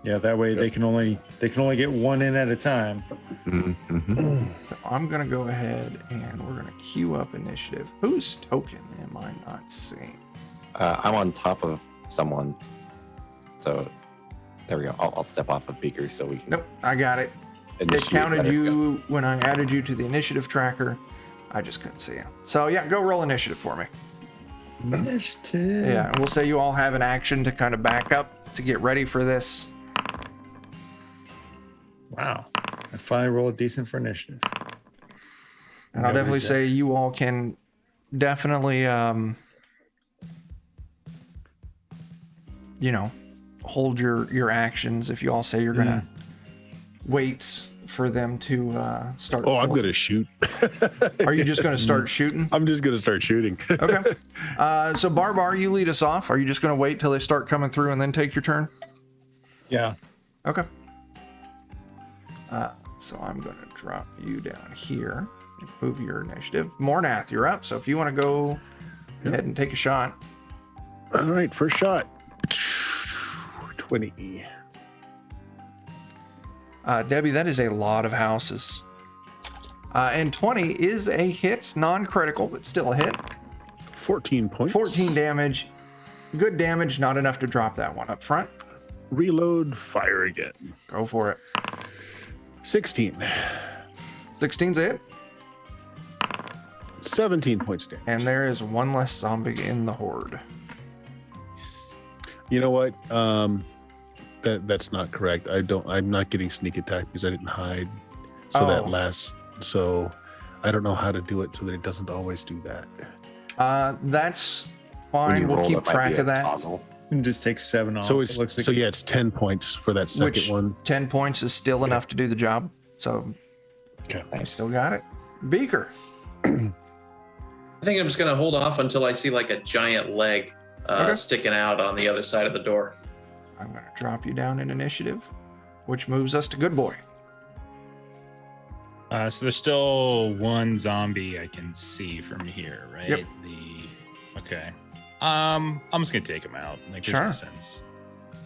yeah, that way they can only get 1 in at a time. Mm-hmm. So I'm gonna go ahead and we're gonna queue up initiative. Whose token am I not seeing? I'm on top of someone. So there we go. I'll step off of Beaker so we can. Nope, I got it. It initiate. counted There we go. you when I added you to the initiative tracker. I just couldn't see you. So yeah, go roll initiative for me. Initiative. Yeah, and we'll say you all have an action to kind of back up to get ready for this. Wow. I finally rolled decent for initiative. And I'll No definitely reset. say you all can definitely, hold your actions if you all say you're gonna wait for them to start. Oh, I'm full- going to shoot. Are you just gonna start shooting? I'm just going to start shooting. Okay. So Barbar, you lead us off. Are you just gonna wait till they start coming through and then take your turn? Yeah. Okay. So I'm going to drop you down here and move your initiative. Mornath, you're up. So if you want to go ahead and take a shot. All right, first shot. 20. Debbie, that is a lot of houses. And 20 is a hit, non-critical, but still a hit. 14 points. 14 damage. Good damage, not enough to drop that one up front. Reload, fire again. Go for it. 16. 16's a hit. 17 points of damage. And there is one less zombie in the horde. You know what? That's not correct. I'm not getting sneak attack because I didn't hide. So that lasts. So I don't know how to do it so that it doesn't always do that. That's When fine. you We'll roll, keep it might track be a of that. toggle. And just take 7 off. So It looks like it's 10 points for that second Which one. 10 points is still enough to do the job. So Okay. I still got it. Beaker. I think I'm just gonna hold off until I see like a giant leg Okay. sticking out on the other side of the door. I'm going to drop you down in initiative, which moves us to Good Boy. So there's still one zombie I can see from here, right? Yep. Okay. I'm just gonna take him out. Like, there's no Sure. sense,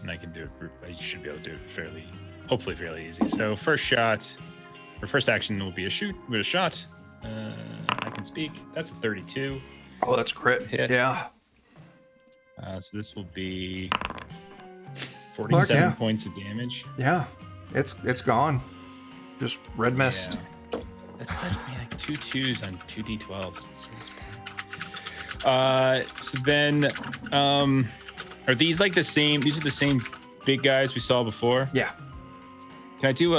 and I can do it. I should be able to do it hopefully fairly easy. So first shot, or first action will be a shoot with a shot. I can speak. That's a 32. Oh, that's crit. Hit. Yeah. So this will be 47 yeah. points of damage. Yeah. It's gone. Just red mist. Yeah. That sets me like 2 2s on 2d12s. So then, are these like the same? These are the same big guys we saw before. Yeah. Can I do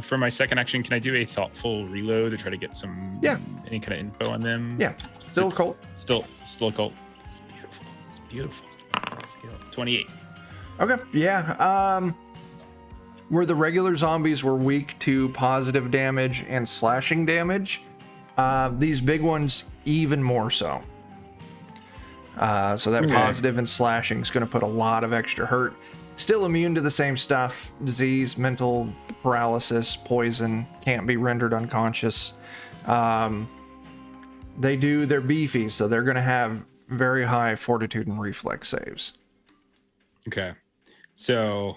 for my second action, can I do a thoughtful reload to try to get some any kind of info on them? Yeah. Still a cult. Still a cult. It's beautiful. It's beautiful. Skill 28. Okay. Yeah. Where the regular zombies were weak to positive damage and slashing damage, these big ones even more so. So that positive and slashing is going to put a lot of extra hurt. Still immune to the same stuff: disease, mental paralysis, poison, can't be rendered unconscious. They're beefy, so they're going to have very high fortitude and reflex saves. Okay. So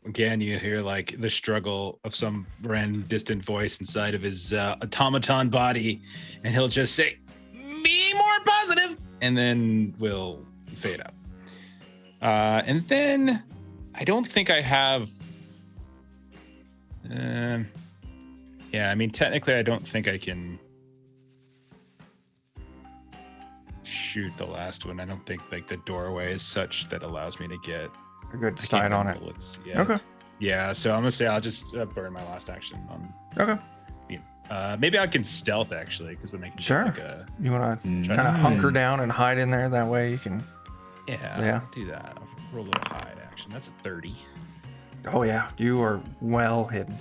again, you hear like the struggle of some random distant voice inside of his automaton body, and he'll just say, "Be more positive," and then we'll fade out. And then I don't think I have. Yeah, I mean, technically, I don't think I can shoot the last one. I don't think like the doorway is such that allows me to get A good sight on it. bullets. Yeah. Okay. Yeah, so I'm gonna say I'll just burn my last action on. Okay. Maybe I can stealth actually, because then I can get, Sure. like a You want to kind of hunker down and hide in there. That way you can. yeah. Do that. I'll roll a little hide action. That's a 30. Oh yeah, you are well hidden.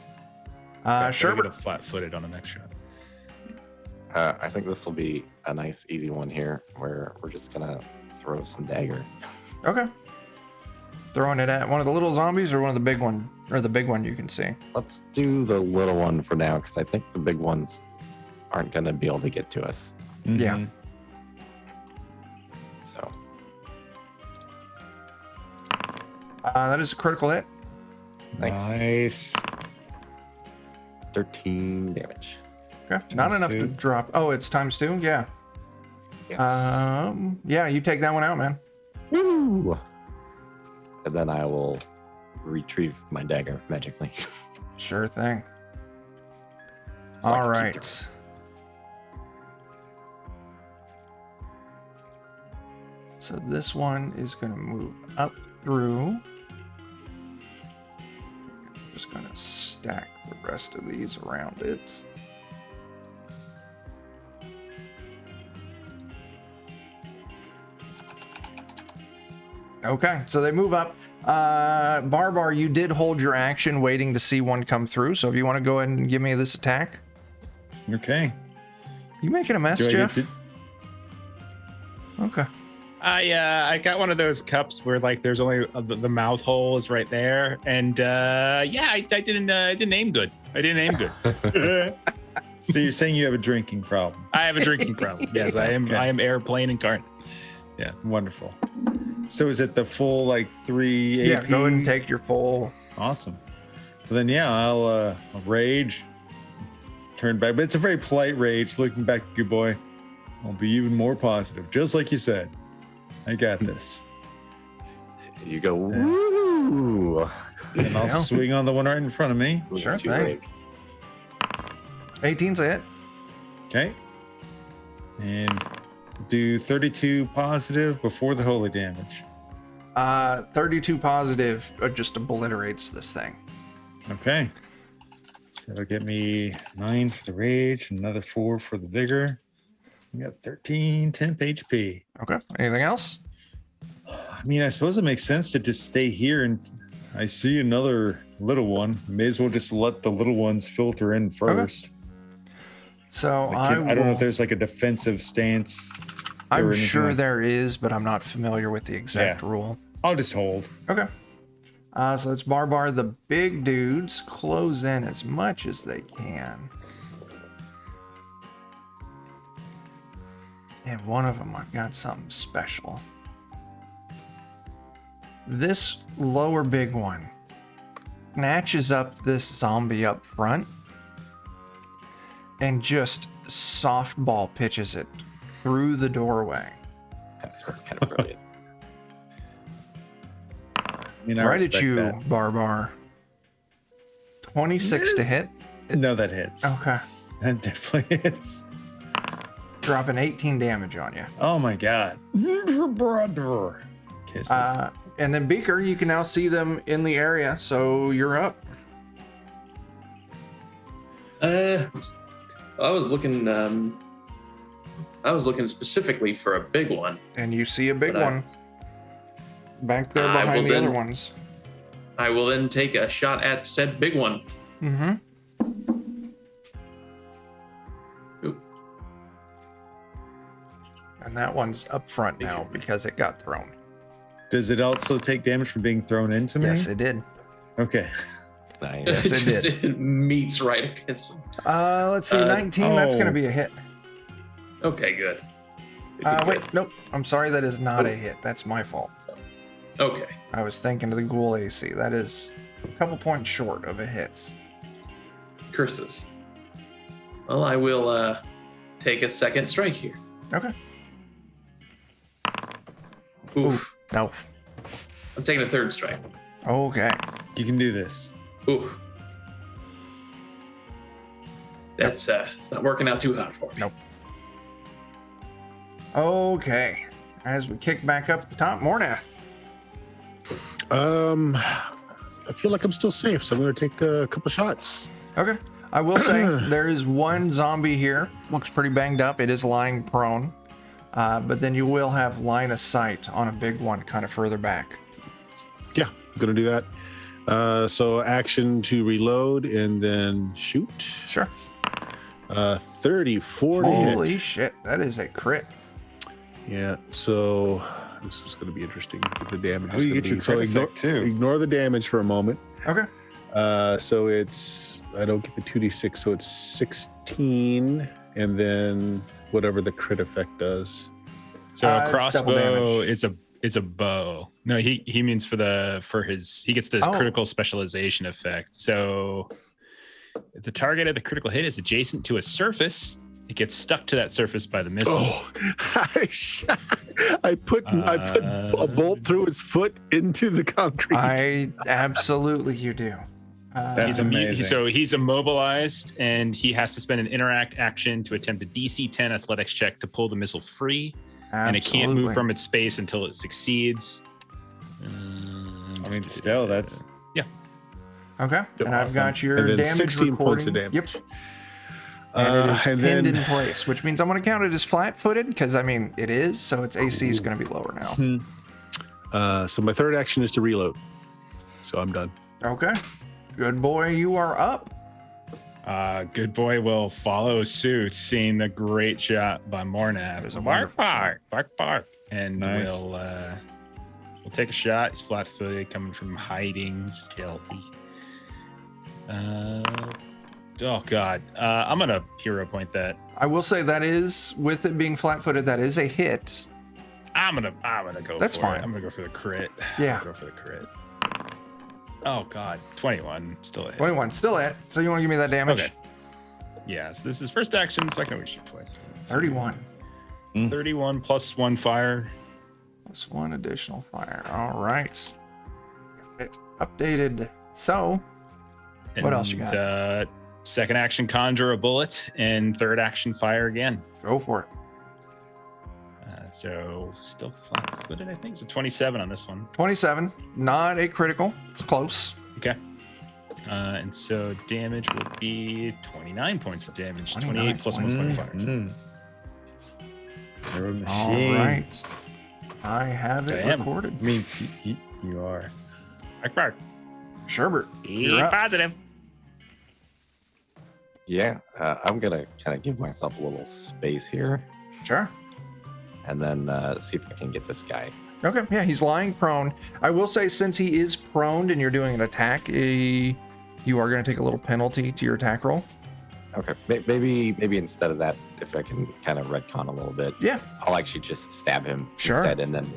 Sure. Sherbert. Get a flat-footed on the next shot. I think this will be a nice, easy one here, where we're just gonna throw some dagger. Okay. Throwing it at one of the little zombies or one of the big one, or the big one you can see. Let's do the little one for now, because I think the big ones aren't gonna be able to get to us. Yeah. So That is a critical hit. nice. 13 damage. Okay. Not Times enough to 2. drop. Oh, it's ×2. Yeah. Yes. Yeah. You take that one out, man. Woo! And then I will retrieve my dagger magically. Sure thing. So I All can keep right. So this one is going to move up through. Just going to stack the rest of these around it. Okay, so they move up. Barbar, you did hold your action waiting to see one come through. So if you want to go ahead and give me this attack. Okay. You making a mess, Do I get Jeff? to- Okay. I got one of those cups where like there's only the mouth hole is right there, and I didn't aim good. I didn't aim good. So you're saying you have a drinking problem? I have a drinking problem. Yes, I am. Okay. I am airplane incarnate. Yeah, wonderful. So is it the full like 3 AP? Yeah, go ahead and take your full. Awesome. But then yeah, I'll rage, turn back. But it's a very polite rage. Looking back, good boy. I'll be even more positive, just like you said. I got this. You go, woo! And I'll swing on the one right in front of me. Sure Too thing. late. 18's a hit. Okay. And do 32 positive before the holy damage. 32 positive just obliterates this thing. Okay. So that'll get me 9 for the rage, another 4 for the vigor. We got 13 temp HP. Okay. Anything else? I mean, I suppose it makes sense to just stay here, and I see another little one. May as well just let the little ones filter in first. So I don't know if there's like a defensive stance. I'm sure there is, but I'm not familiar with the exact rule. I'll just hold. Okay. So it's Barbar. The big dudes close in as much as they can. And one of them, I've got something special. This lower big one snatches up this zombie up front and just softball pitches it through the doorway. That's kind of brilliant. I mean, I Right at respect you, that. Barbar. 26 to hit. No, that hits. Okay. That definitely hits. Dropping 18 damage on you. Oh my god. Okay, so And then Beaker, you can now see them in the area, so you're up. I was looking specifically for a big one. And you see a big But I- one back there I behind will the other then- ones. I will then take a shot at said big one. Mm-hmm. Oop. And that one's up front now because it got thrown. does it also take damage from being thrown into me? Yes, it did. Okay. Nice. Yes, it Just- did. It meets right against him. Let's see, 19, that's going to oh. be a hit. Okay, good. Wait, nope. I'm sorry, that is not a hit. That's my fault. Okay. I was thinking of the ghoul AC. That is a couple points short of a hit. Curses. Well, I will take a second strike here. Okay. Oof. No. I'm taking a third strike. Okay. You can do this. Oof. That's it's not working out too hot for me. Nope. Okay. As we kick back up at the top, Morna. I feel like I'm still safe, so I'm going to take a couple shots. Okay. I will say there is one zombie here. Looks pretty banged up. It is lying prone. But then you will have line of sight on a big one kind of further back. Yeah, I'm going to do that. So action to reload and then shoot. Sure. 34 to hit. Holy shit. That is a crit. Yeah, so this is going to be interesting. The damage Oh, is you gonna get your be- so crit ignore, effect, too. Ignore the damage for a moment. Okay. So it's, I don't get the 2d6, so it's 16, and then whatever the crit effect does. So a It's double crossbow damage. is a bow. No, he means he gets this Oh. critical specialization effect. So if the target of the critical hit is adjacent to a surface, it gets stuck to that surface by the missile. Oh, I put a bolt through his foot into the concrete. Absolutely you do. That's He's amazing. so he's immobilized, and he has to spend an interact action to attempt a DC 10 athletics check to pull the missile free, and it can't move Absolutely. from its space until it succeeds. I mean, still, that's Okay. And I've got your And then damage 16 points of recording. damage. Yep. And it is and pinned then- in place, which means I'm going to count it as flat-footed because, I mean, it is, so its AC is going to be lower now. So my third action is to reload. So I'm done. Okay. Good boy, you are up. Good boy will follow suit, seeing the great shot by Mornath. was a Bark, wonderful bark, bark, bark. And Nice. we'll take a shot. He's flat-footed, coming from hiding, stealthy. Oh god, I'm gonna hero point that. I will say that is, with it being flat-footed, that is a hit. I'm gonna go. That's for fine. It. I'm gonna go for the crit. Yeah. I'm gonna go for the crit. Oh God, 21. Still a hit. 21, still hit. So you want to give me that damage? Okay. Yeah, so this is first action, so I can always shoot twice. 31. 31 plus 1 fire. Plus 1 additional fire. All right. Got it updated. So, what else you got? Second action, conjure a bullet, and third action, fire again. Go for it. So still flat-footed, I think. So 27 on this one. 27. Not a critical. It's close. Okay. And so damage would be 29 points of damage. 28 plus 1 fire. You're a All machine. right. I have it I am. recorded. I mean, you are. Akbar. Sherbert, Be you're up. positive. Yeah, I'm gonna kind of give myself a little space here, Sure. and then see if I can get this guy. Okay, yeah, he's lying prone. I will say, since he is prone and you're doing an attack, you are going to take a little penalty to your attack roll. Okay, maybe instead of that, if I can kind of retcon a little bit, Yeah, I'll actually just stab him Sure. instead, and then.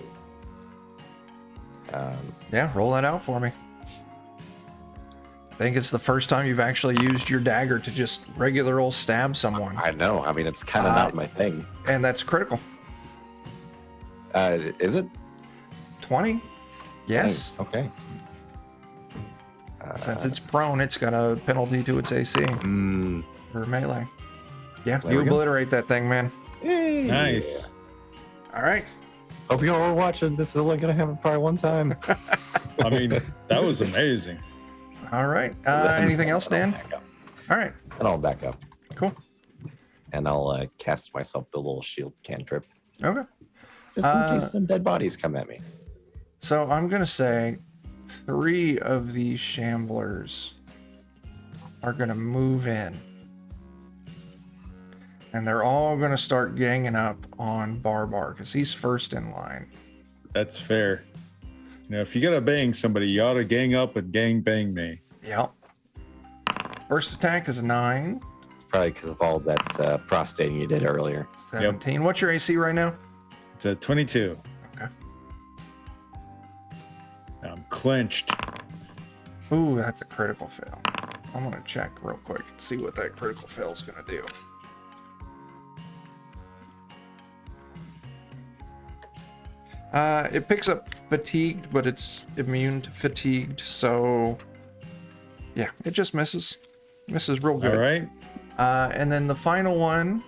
yeah, roll that out for me. I think it's the first time you've actually used your dagger to just regular old stab someone. I know. I mean, it's kind of not my thing. And that's critical. Is it? 20? Yes. Okay. Since it's prone, it's got a penalty to its AC or melee. Yeah, There you we go. obliterate that thing, man. Hey. Nice. All right. Hope you all are watching. This is only gonna happen probably one time. I mean, that was amazing. All right. Anything else, Dan? Back up. All right. And I'll back up, Cool. and I'll cast myself the little shield cantrip, Okay. just in case some dead bodies come at me. So I'm going to say 3 of these shamblers are going to move in. And they're all going to start ganging up on Barbar because he's first in line. That's fair. You know, if you gotta bang somebody, you ought to gang up and gang bang me. Yep. First attack is a 9. It's probably because of all that prostating you did earlier. 17. What's your AC right now? It's a 22. Okay. I'm clenched. Ooh, that's a critical fail. I'm going to check real quick and see what that critical fail is going to do. It picks up fatigued, but it's immune to fatigued, so yeah, it just misses. Misses real good. All right. And then the final one.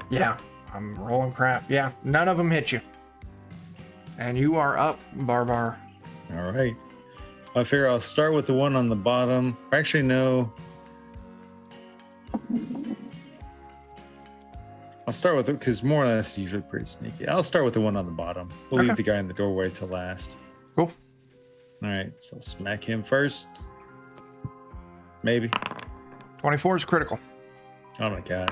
Yeah, I'm rolling crap. Yeah, none of them hit you. And you are up, Barbar. All right. I figure I'll start with the one on the bottom. Actually, no. I'll start with it because more or less usually pretty sneaky. I'll start with the one on the bottom. We'll leave the guy in the doorway to last. Cool. All right, so I'll smack him first. Maybe. 24 is critical. Oh my god.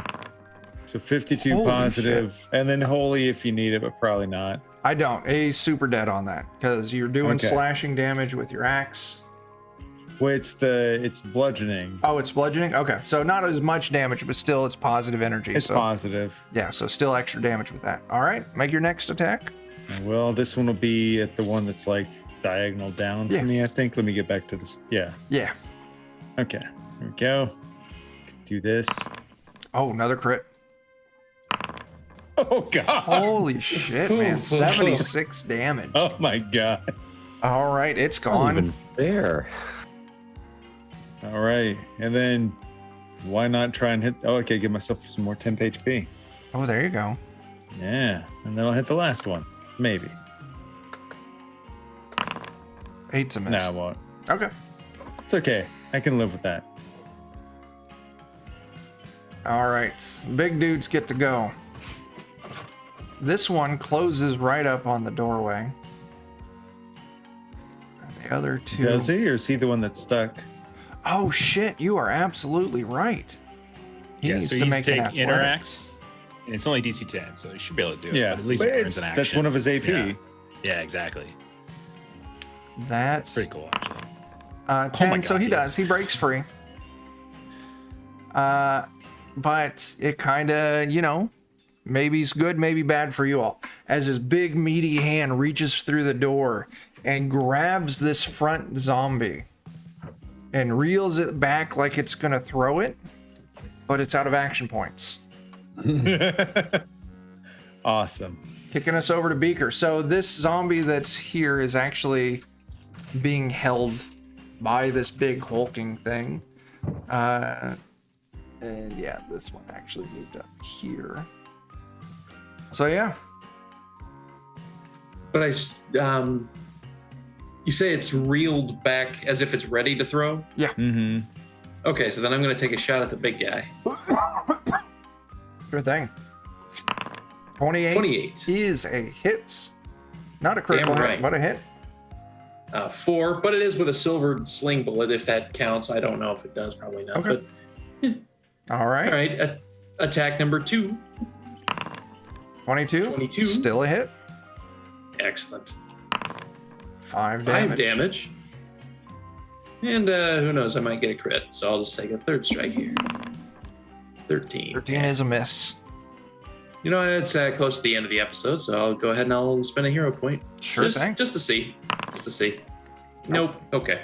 So 52 Holy positive, and then holy if you need it, but probably not. I don't. He's super dead on that because you're doing Okay. slashing damage with your axe. Well, it's bludgeoning. Oh, it's bludgeoning? Okay. So not as much damage, but still it's positive energy. It's so positive. yeah, so still extra damage with that. All right. Make your next attack. Well, this one will be at the one that's like diagonal down Yeah. for me, I think. Let me get back to this. Yeah. Yeah. Okay. Here we go. Do this. Oh, another crit. Oh god. Holy shit, man. 76 damage. Oh my god. All right. It's Not gone. even fair. All right. And then why not try and hit? Oh, okay. Give myself some more temp HP. Oh, there you go. Yeah. And then I'll hit the last one. Maybe. 8's a No, miss. I won't. Okay. It's okay. I can live with that. All right. Big dudes get to go. This one closes right up on the doorway. And the other two. Does he, or is he the one that's stuck? Oh shit! You are absolutely right. He Yeah, needs so to he's make an take athletics. interact. And it's only DC 10, so he should be able to do it. Yeah. But at least But it earns an action. that's one of his AP. Yeah, exactly. That's It's pretty cool, actually. 10. my So God, he yeah. does. He breaks free. But it kind of, maybe it's good, maybe bad for you all, as his big meaty hand reaches through the door and grabs this front zombie and reels it back like it's gonna throw it, but it's out of action points. Awesome. Kicking us over to Beaker. So this zombie that's here is actually being held by this big hulking thing. And yeah, this one actually moved up here. So yeah. But you say it's reeled back as if it's ready to throw? Yeah. Mm-hmm. Okay, so then I'm going to take a shot at the big guy. Sure thing. 28 is a hit. Not a critical Damn hit, right. but a hit. 4, but it is with a silver sling bullet, if that counts. I don't know if it does, probably not. Okay. But, All right. all right, attack number 2. 22. 22. Still a hit. Excellent. 5 5 damage. damage. And who knows, I might get a crit, so I'll just take a third strike here. 13. 13 is a miss. You know, it's close to the end of the episode, so I'll go ahead and I'll spend a hero point. Sure thing. Just to see. Just to see. Nope. Okay.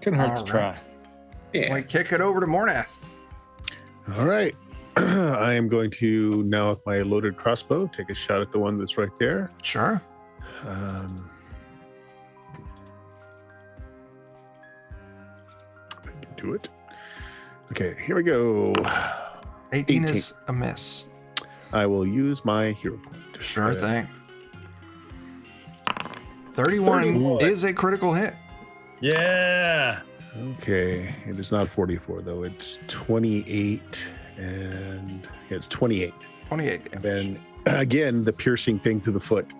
Couldn't hurt to All try. right. Yeah. We kick it over to Mornath. All right. I am going to now, with my loaded crossbow, take a shot at the one that's right there. Sure. If I can do it. Okay, here we go. 18 18. is a miss. I will use my hero point. Sure thing. 31 31. is a critical hit. Yeah. Okay, it is not 44 though. It's 28, and yeah, it's 28. 28 And damage. then again, the piercing thing to the foot.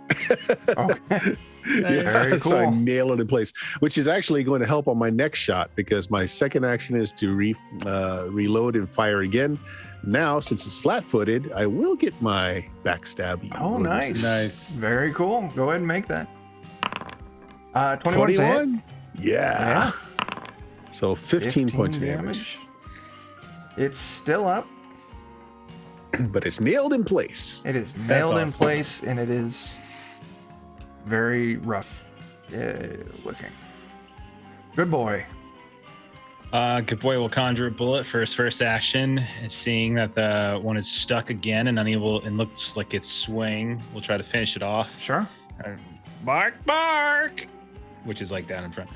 Okay. Yeah, Very so I cool. nail it in place, which is actually going to help on my next shot because my second action is to reload and fire again. Now, since it's flat-footed, I will get my backstab. Oh, nice. Nice. Very cool. Go ahead and make that. 21 is a hit. 21? Yeah. So 15 points of damage. It's still up. But it's nailed in place. It is nailed in awesome. place, and it is very rough looking. Good boy. Good boy will conjure a bullet for his first action, and seeing that the one is stuck again and unable and looks like it's swaying, we'll try to finish it off. Sure. Bark, which is like down in front.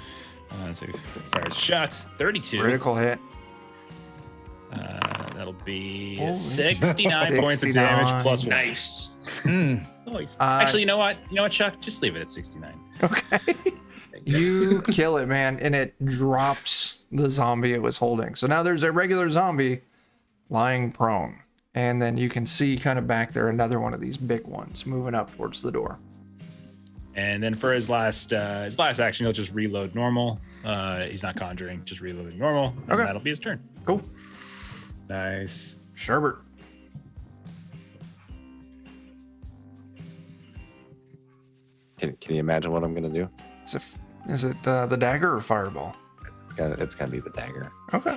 So fires shot 32. Critical hit. That'll be Holy 69 points of damage plus 1. Nice. Nice. Actually, you know what, Chuck? Just leave it at 69. Okay. You kill it, man, and it drops the zombie it was holding. So now there's a regular zombie lying prone. And then you can see kind of back there another one of these big ones moving up towards the door. And then for his last action, he'll just reload normal. He's not conjuring, just reloading normal. And Okay. that'll be his turn. Cool. Nice. Sherbert. Can you imagine what I'm gonna do? Is it the dagger or fireball? It's gotta be the dagger. Okay.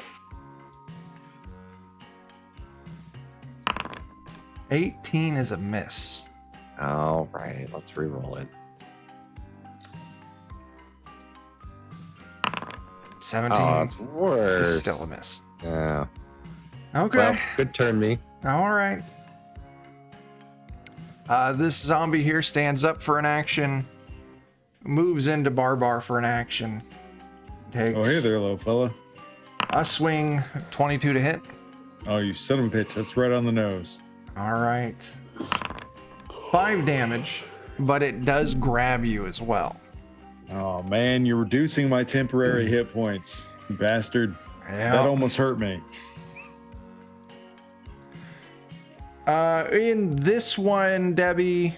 18 is a miss. All right, let's re-roll it. 17 Oh, it's is worse. still a miss. Yeah. Okay. Well, good turn, me. All right. This zombie here stands up for an action, moves into Barbar for an action, takes Oh, hey there, little fella. a swing, 22 to hit. Oh, you son of a bitch. That's right on the nose. All right. 5 damage, but it does grab you as well. Oh, man, you're reducing my temporary hit points, you bastard. Yeah. That almost hurt me. In this one, Debbie,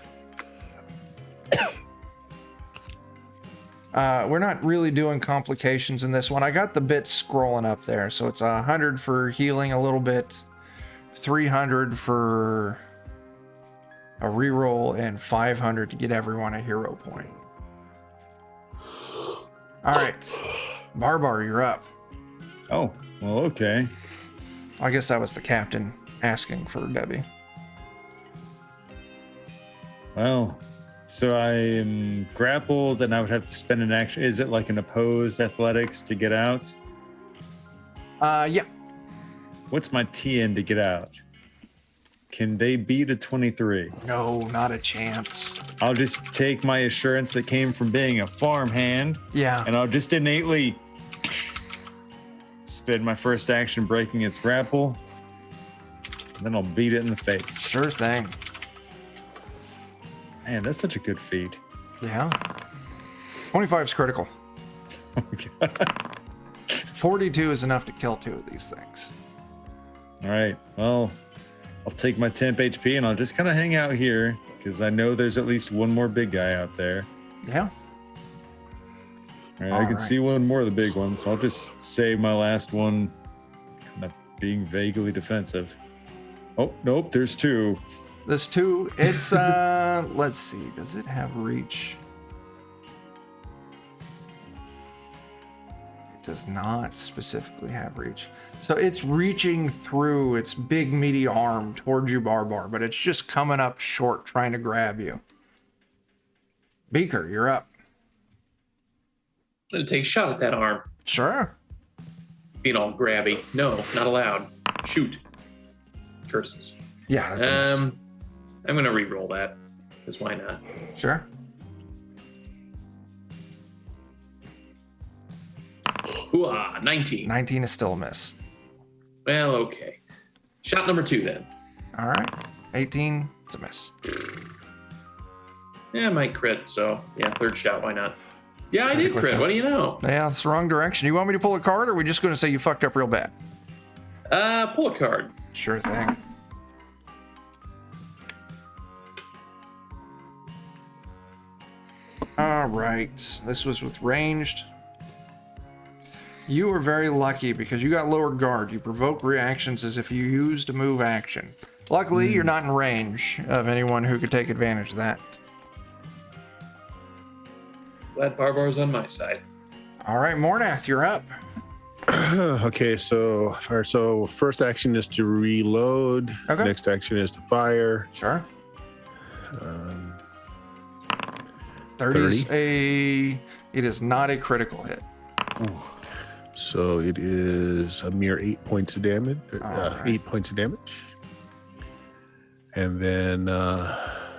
we're not really doing complications in this one. I got the bits scrolling up there, so it's 100 for healing a little bit, 300 for a reroll, and 500 to get everyone a hero point. All right, Barbar, you're up. Oh, well, okay. I guess that was the captain asking for Debbie. Well, so I am grappled and I would have to spend an action. Is it like an opposed athletics to get out? Yeah. What's my TN to get out? Can they beat a 23? No, not a chance. I'll just take my assurance that came from being a farmhand, Yeah. and I'll just innately spend my first action breaking its grapple. And then I'll beat it in the face. Sure thing. Man, that's such a good feat. Yeah. 25's critical. 42 is enough to kill 2 of these things. All right. Well, I'll take my temp HP and I'll just kind of hang out here because I know there's at least one more big guy out there. Yeah. All right, I can see one more of the big ones. So I'll just save my last one, kind of being vaguely defensive. Oh, nope, there's 2. This 2, it's, let's see, does it have reach? It does not specifically have reach. So it's reaching through its big meaty arm towards you, Barbar, but it's just coming up short trying to grab you. Beaker, you're up. I'm gonna take a shot at that arm. Sure. Being all grabby. No, not allowed. Shoot. Curses. Yeah, that's a miss. I'm gonna re-roll that. Because why not? Sure. Hooah, 19. 19 is still a miss. Well, okay. Shot number 2 then. All right. 18, it's a miss. Yeah, I might crit, so yeah, 3rd shot, why not? Yeah, I did Critically crit. fail. What do you know? Yeah, it's the wrong direction. You want me to pull a card, or are we just going to say you fucked up real bad? Pull a card. Sure thing. All right. This was with ranged. You were very lucky because you got lower guard. You provoke reactions as if you used a move action. Luckily, you're not in range of anyone who could take advantage of that. Glad Barbar's on my side. All right, Mornath, you're up. Okay, so first action is to reload. Okay. Next action is to fire. Sure. 30. It is not a critical hit. So it is a mere 8 points of damage. All right. 8 points of damage. And then,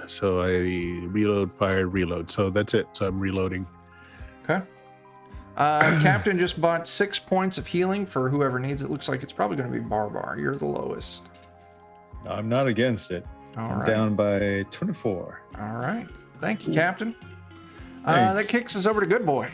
so I reload, fire, reload. So that's it. So I'm reloading. Okay. Captain just bought 6 points of healing for whoever needs it. Looks like it's probably going to be Barbar. You're the lowest. I'm not against it. All I'm right. down by 24. All right. Thank you, Captain. Thanks. That kicks us over to Good Boy.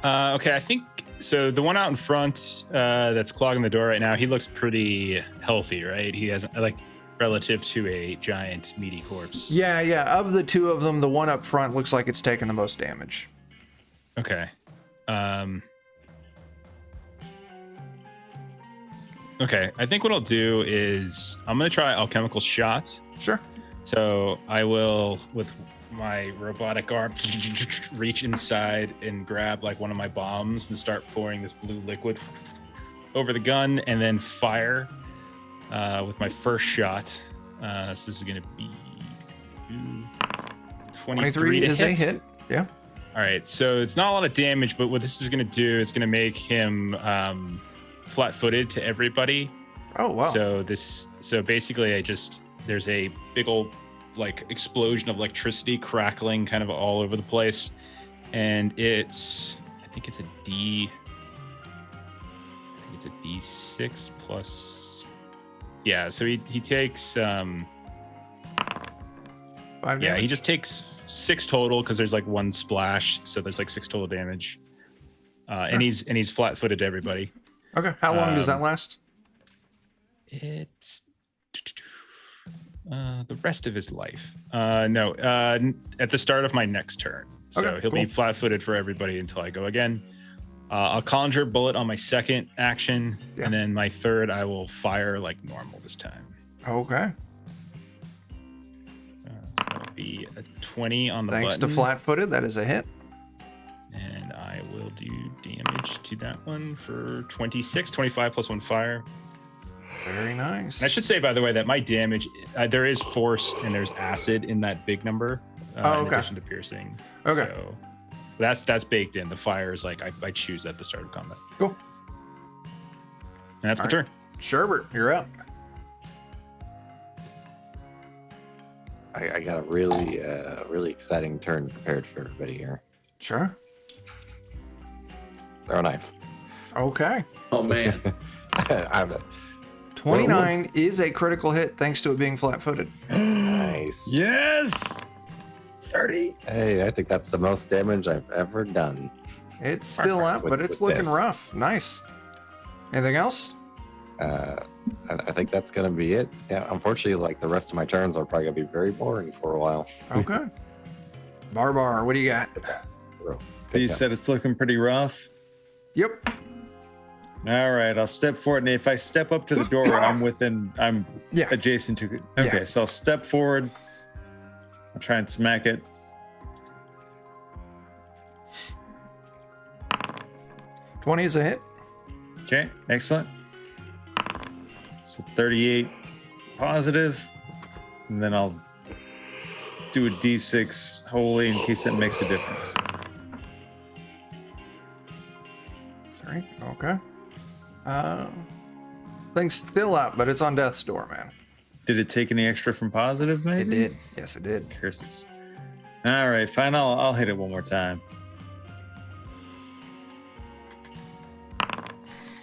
Okay, I think so. The one out in front that's clogging the door right now, he looks pretty healthy, right? He hasn't, like, relative to a giant meaty corpse. Yeah. Of the 2 of them, the one up front looks like it's taken the most damage. Okay. Okay, I think what I'll do is I'm going to try alchemical shot. Sure. So I will, with my robotic arm, reach inside and grab like one of my bombs and start pouring this blue liquid over the gun and then fire with my first shot. So this is going to be 23 to is a hit. Yeah. All right, so it's not a lot of damage, but what this is going to do is going to make him flat-footed to everybody. Oh, wow. So basically, there's a big old like explosion of electricity crackling kind of all over the place, and I think it's a D6 plus. Yeah, so he takes 5 damage. he just takes 6 total because there's like 1 splash, so there's like 6 total damage. Sure. And he's flat-footed to everybody. Okay. How long does that last? It's the rest of his life. No, at the start of my next turn. So Okay, he'll be cool. flat-footed for everybody until I go again. I'll conjure bullet on my second action, Yeah. and then my third I will fire like normal this time. Okay. So that'll be a 20 on the Thanks button. to flat-footed, that is a hit. And I will do damage to that one for 26, 25 plus 1 fire. Very nice. I should say, by the way, that my damage, there is force and there's acid in that big number, in addition to piercing. Okay. So that's baked in. The fire is like I choose at the start of combat. Cool. And that's my turn. Sherbert, you're up. I got a really, really exciting turn prepared for everybody here. Sure. Throw a knife. Okay. Oh man. I'm 29 is a critical hit thanks to it being flat-footed. nice. Yes. 30. Hey, I think that's the most damage I've ever done. It's still up, but it's with looking this. rough. Nice. Anything else? I think that's gonna be it. Yeah, unfortunately, like the rest of my turns are probably gonna be very boring for a while. Okay. Barbar, what do you got? You said it's looking pretty rough. Yep. All right, I'll step forward, and if I step up to the door, I'm Yeah. adjacent to it. Okay, Yeah. so I'll step forward. I'll try and smack it. 20 is a hit. Okay, excellent. So 38 positive, and then I'll do a D6 holy in case that makes a difference. Sorry. Okay. Thing's still up, but it's on death's door, man. Did it take any extra from positive, maybe? It did. Yes, it did. Curses. All right, fine. I'll hit it one more time.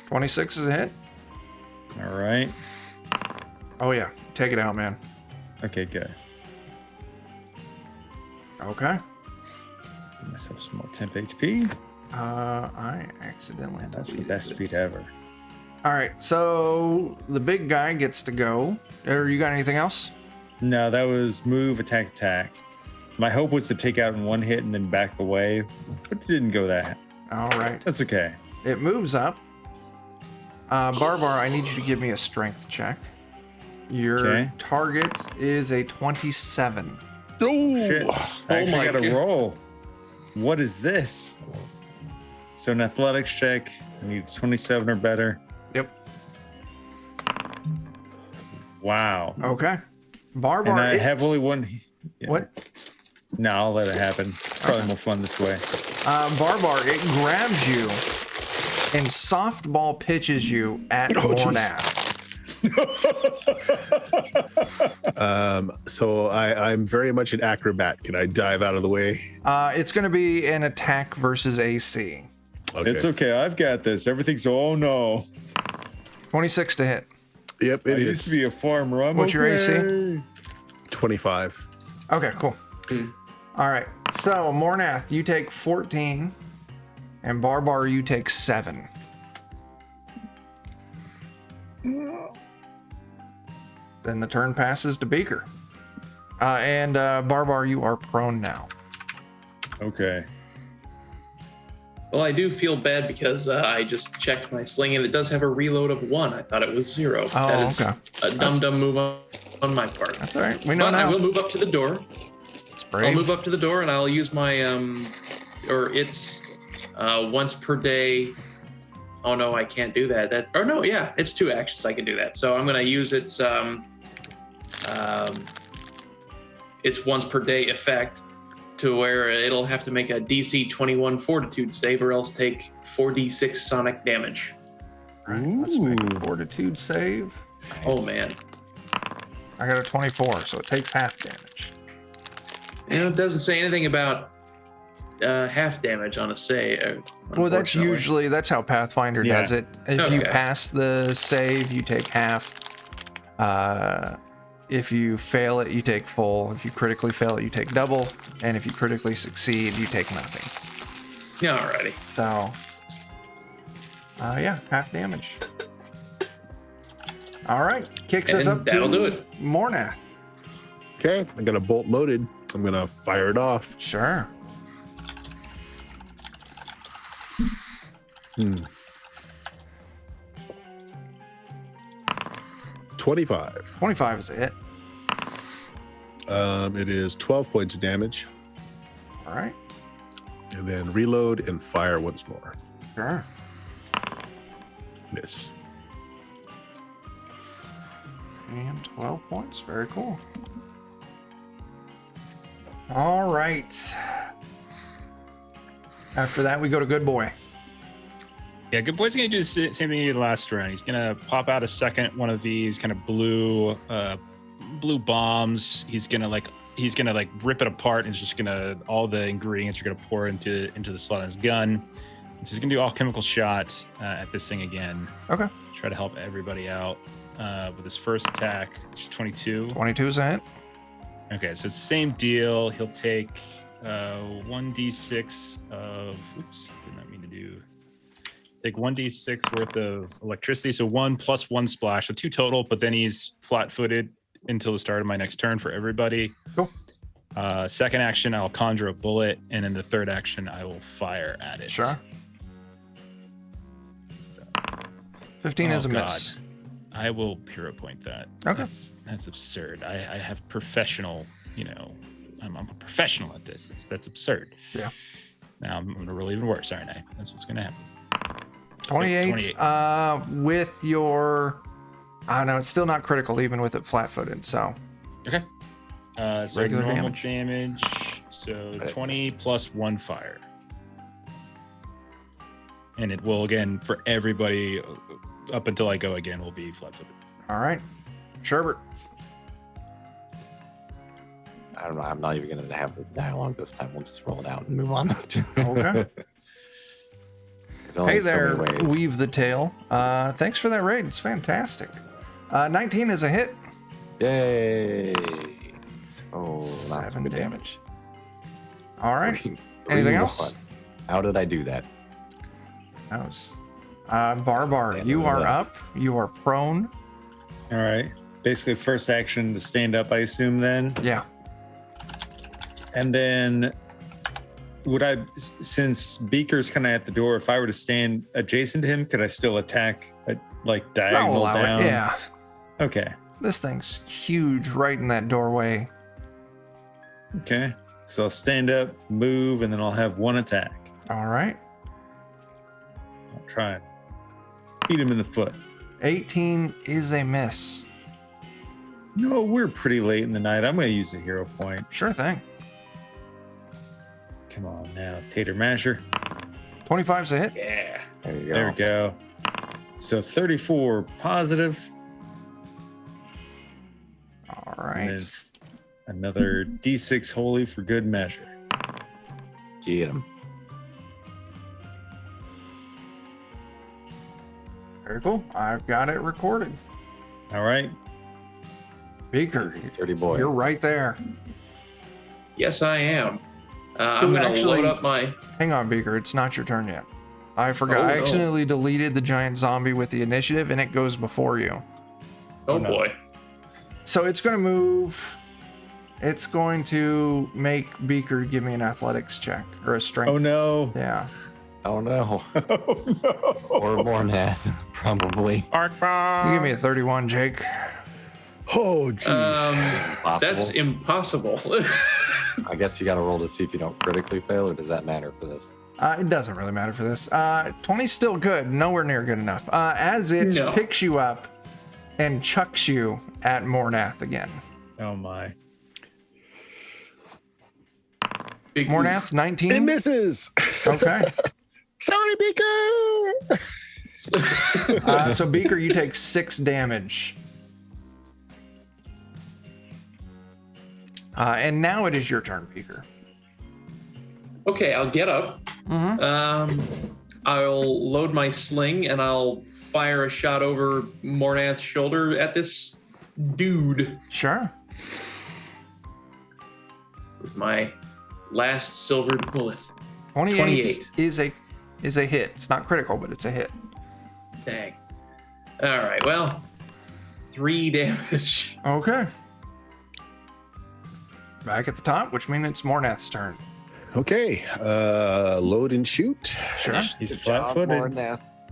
26 is a hit. All right. Oh, yeah. Take it out, man. Okay, good. Okay. Give myself some more temp HP. I accidentally. That's the deleted best this. feat ever. All right. So the big guy gets to go. Or you got anything else? No, that was move, attack. My hope was to take out in one hit and then back away, but it didn't go that. All right. That's okay. It moves up. Barbar, I need you to give me a strength check. Your Okay. target is a 27. Oh shit! I actually my got a God. roll. What is this? So an athletics check. I need 27 or better. Yep. Wow. Okay. Barbar. And I it- have only one. Yeah. What? No, I'll let it happen. It's probably more fun this way. Barbar, it grabs you and softball pitches you at Mornath. So I'm very much an acrobat. Can I dive out of the way? It's going to be an attack versus AC. Okay. It's okay. I've got this. Everything's. Oh no. 26 to hit. Yep, I it used to is. be a farmer. I'm What's your AC? okay. 25. Okay, cool. All right. So, Mornath, you take 14, and Barbar, you take 7. Then the turn passes to Beaker. And Barbar, you are prone now. Okay. Well, I do feel bad because I just checked my sling and it does have a reload of 1. I thought it was 0. Oh, That is okay. a dumb move on my part. That's all right. We know But I now. will move up to the door. It's I'll brave. move up to the door and I'll use my it's once per day. Oh no, I can't do that. It's 2 actions. I can do that. So I'm gonna use its once per day effect to where it'll have to make a DC 21 Fortitude save or else take 4d6 sonic damage. All right, let's make a Ooh. fortitude save. Oh man. I got a 24, so it takes half damage. It doesn't say anything about half damage on a save. Well, that's how Pathfinder Yeah. does it. If you Okay. pass the save, you take half. If you fail it, you take full. If you critically fail it, you take double. And if you critically succeed, you take nothing. Alrighty. So, yeah, half damage. All right, kicks us And up that'll to do it. Mornath. Okay, I got a bolt loaded. I'm gonna fire it off. Sure. 25. 25 is a hit. It is 12 points of damage, All right. and then reload and fire once more. Sure. Miss. And 12 points. Very cool. All right. After that, we go to Good Boy. Yeah, Good Boy's gonna do the same thing he did last round. He's gonna pop out a second one of these kind of blue bombs. He's gonna rip it apart, and it's just gonna, all the ingredients are gonna pour into the slot on his gun. And so he's gonna do all chemical shot at this thing again. Okay. Try to help everybody out with his first attack, which is 22. 22 is a hit. Okay, so it's the same deal. He'll take 1d6 of, oops, did not mean to do. Take 1d6 worth of electricity. So 1 plus 1 splash, so 2 total, but then he's flat-footed until the start of my next turn for everybody. Cool. Second action, I'll conjure a bullet, and then the third action, I will fire at it. Sure. 15 is a God. miss. I will hero point that. Okay. That's absurd. I have professional, I'm a professional at this. That's absurd. Yeah. Now I'm going to roll even worse, aren't I? That's what's going to happen. 28. With your... no, it's still not critical, even with it flat-footed, so... Okay. So Regular normal damage. damage. So 20 plus 1 fire. And it will, again, for everybody, up until I go again, will be flat-footed. All right. Sherbert. I don't know. I'm not even going to have the dialogue this time. We'll just roll it out and move on. Okay. There's only Hey so there, many ways. Weave the Tail. Thanks for that raid. It's fantastic. 19 is a hit. Yay! Oh, lots 7 of damage. All right. Three Anything more else? ones. How did I do that? That was... Barbar, Yeah, you no, are no. up. You are prone. All right. Basically, first action to stand up, I assume then. Yeah. And then would I, since Beaker's kind of at the door, if I were to stand adjacent to him, could I still attack like I'll diagonal allow down? it. Yeah. Okay. This thing's huge right in that doorway. Okay. So I'll stand up, move, and then I'll have 1 attack. All right. I'll try and beat him in the foot. 18 is a miss. No, we're pretty late in the night. I'm going to use a hero point. Sure thing. Come on now, Tater Masher. 25's a hit. Yeah. There you go. There we go. So 34 positive. All And right. then another D6 holy for good measure. Get him. Very cool. I've got it recorded. All right. Beaker, He's a sturdy boy. you're right there. Yes, I am. I'm Ooh, going to actually- load up my... Hang on, Beaker. It's not your turn yet. I forgot. Oh, I no. accidentally deleted the giant zombie with the initiative, and it goes before you. Oh, no. boy. So it's going to move. It's going to make Beaker give me an athletics check or a strength. Oh no. Yeah. Oh no. Oh no. Or more math, probably. You give me a 31, Jake. Oh, jeez. Impossible. That's impossible. I guess you got to roll to see if you don't critically fail, or does that matter for this? It doesn't really matter for this. 20's still good. Nowhere near good enough. As it No. picks you up and chucks you at Mornath again. Oh my. Big Mornath, It 19. misses. Okay. Sorry, Beaker. So Beaker, you take 6 damage. And now it is your turn, Beaker. Okay, I'll get up. I'll load my sling and I'll fire a shot over Mornath's shoulder at this dude Sure. with my last silvered bullet. 28 is a hit. It's not critical, but it's a hit. Dang. All right, well, 3 damage. Okay. Back at the top, which means it's Mornath's turn. Okay. Load and shoot. Sure. He's flat-footed.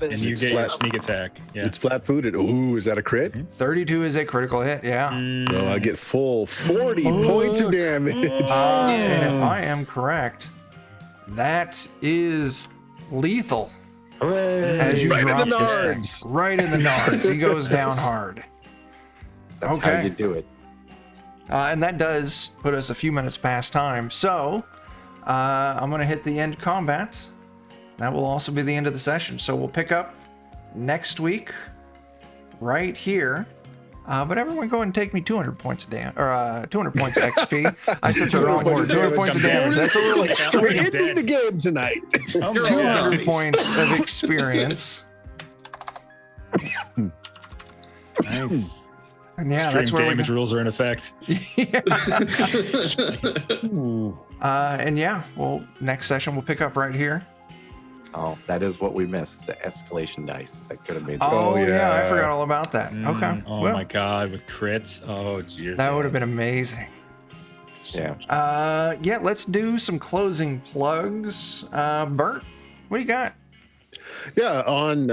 And you get your flat. sneak attack. Yeah. It's flat-footed. Ooh, is that a crit? 32 is a critical hit, yeah. No, I get full 40 points of damage. And if I am correct, that is lethal Hooray! as you Right in drop the this nards. thing. Right in the nards. He goes down hard. That's how Okay. you do it. And that does put us a few minutes past time. So I'm going to hit the end combat. That will also be the end of the session. So we'll pick up next week right here. But everyone go ahead and take me 200 points or 200 points XP. I said the wrong word. 200 points of damage. That's a little We're extreme. ending the game tonight. You're all 200 zombies. points of experience. Nice. And yeah, Extreme that's where we damage rules are in effect. Ooh. And yeah, well, next session we'll pick up right here. Oh, that is what we missed. The escalation dice that could have made this. Oh, yeah, I yeah. forgot all about that. Okay. Oh well, my god, with crits. Oh, dear. that would have been amazing. Yeah. Yeah, let's do some closing plugs. Bert, what do you got? Yeah, on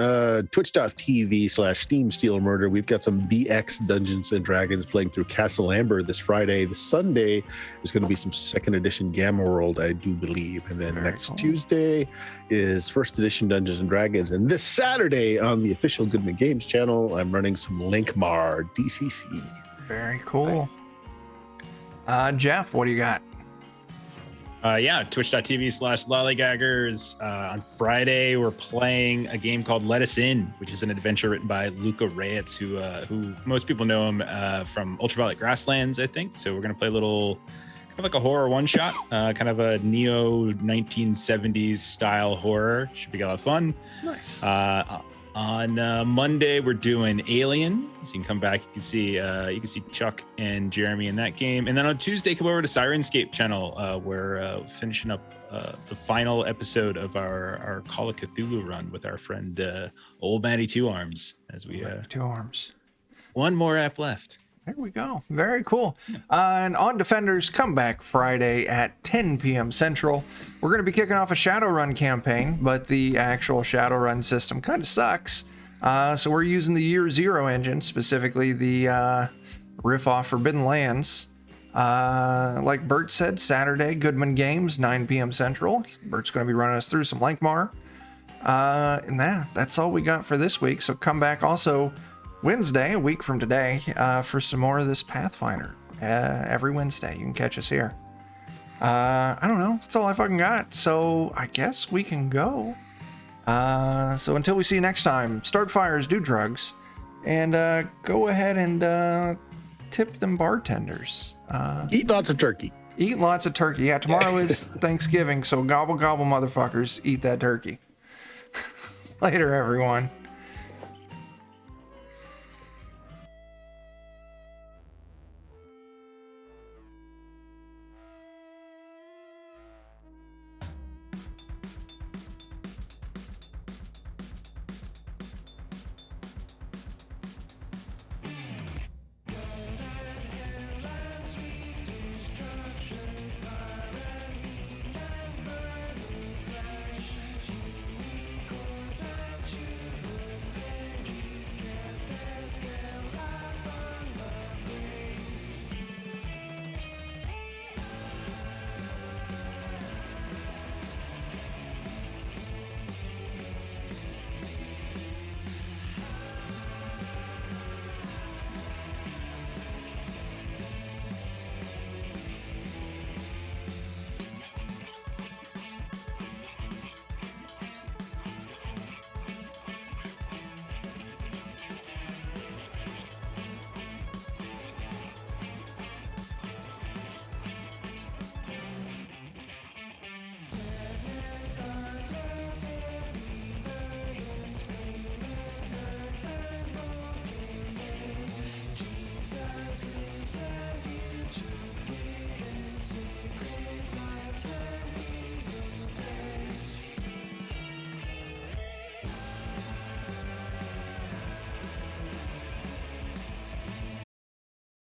twitch.tv/Steam Steel Murder, we've got some BX Dungeons and Dragons playing through Castle Amber this Friday. This Sunday, there's going to be some second edition Gamma World, I do believe. And then Very next cool. Tuesday is first edition Dungeons and Dragons. And this Saturday on the official Goodman Games channel, I'm running some Linkmar DCC. Very cool. Nice. Jeff, what do you got? Yeah, twitch.tv/lollygaggers. On Friday, we're playing a game called Let Us In, which is an adventure written by Luca Reyes, who most people know him from Ultraviolet Grasslands, I think. So we're going to play a little, kind of like a horror one-shot, kind of a neo 1970s style horror. Should be a lot of fun. Nice. On Monday, we're doing Alien. So you can come back. You can see Chuck and Jeremy in that game. And then on Tuesday, come over to Sirenscape channel. We're finishing up the final episode of our Call of Cthulhu run with our friend Old Matty Two Arms. As we 2 arms. one more app left. There we go. Very cool. And on Defenders, come back Friday at 10 p.m. Central. We're going to be kicking off a Shadowrun campaign, but the actual Shadowrun system kind of sucks. So we're using the Year Zero engine, specifically the riff off Forbidden Lands. Like Bert said, Saturday, Goodman Games, 9 p.m. Central. Bert's going to be running us through some Linkmar. And that's all we got for this week. So come back also Wednesday, a week from today, for some more of this Pathfinder. Every Wednesday, you can catch us here. I don't know. That's all I fucking got. So I guess we can go. So until we see you next time, start fires, do drugs, and go ahead and tip them bartenders. Eat lots of turkey. Eat lots of turkey. Yeah, tomorrow is Thanksgiving, so gobble, gobble, motherfuckers. Eat that turkey. Later, everyone.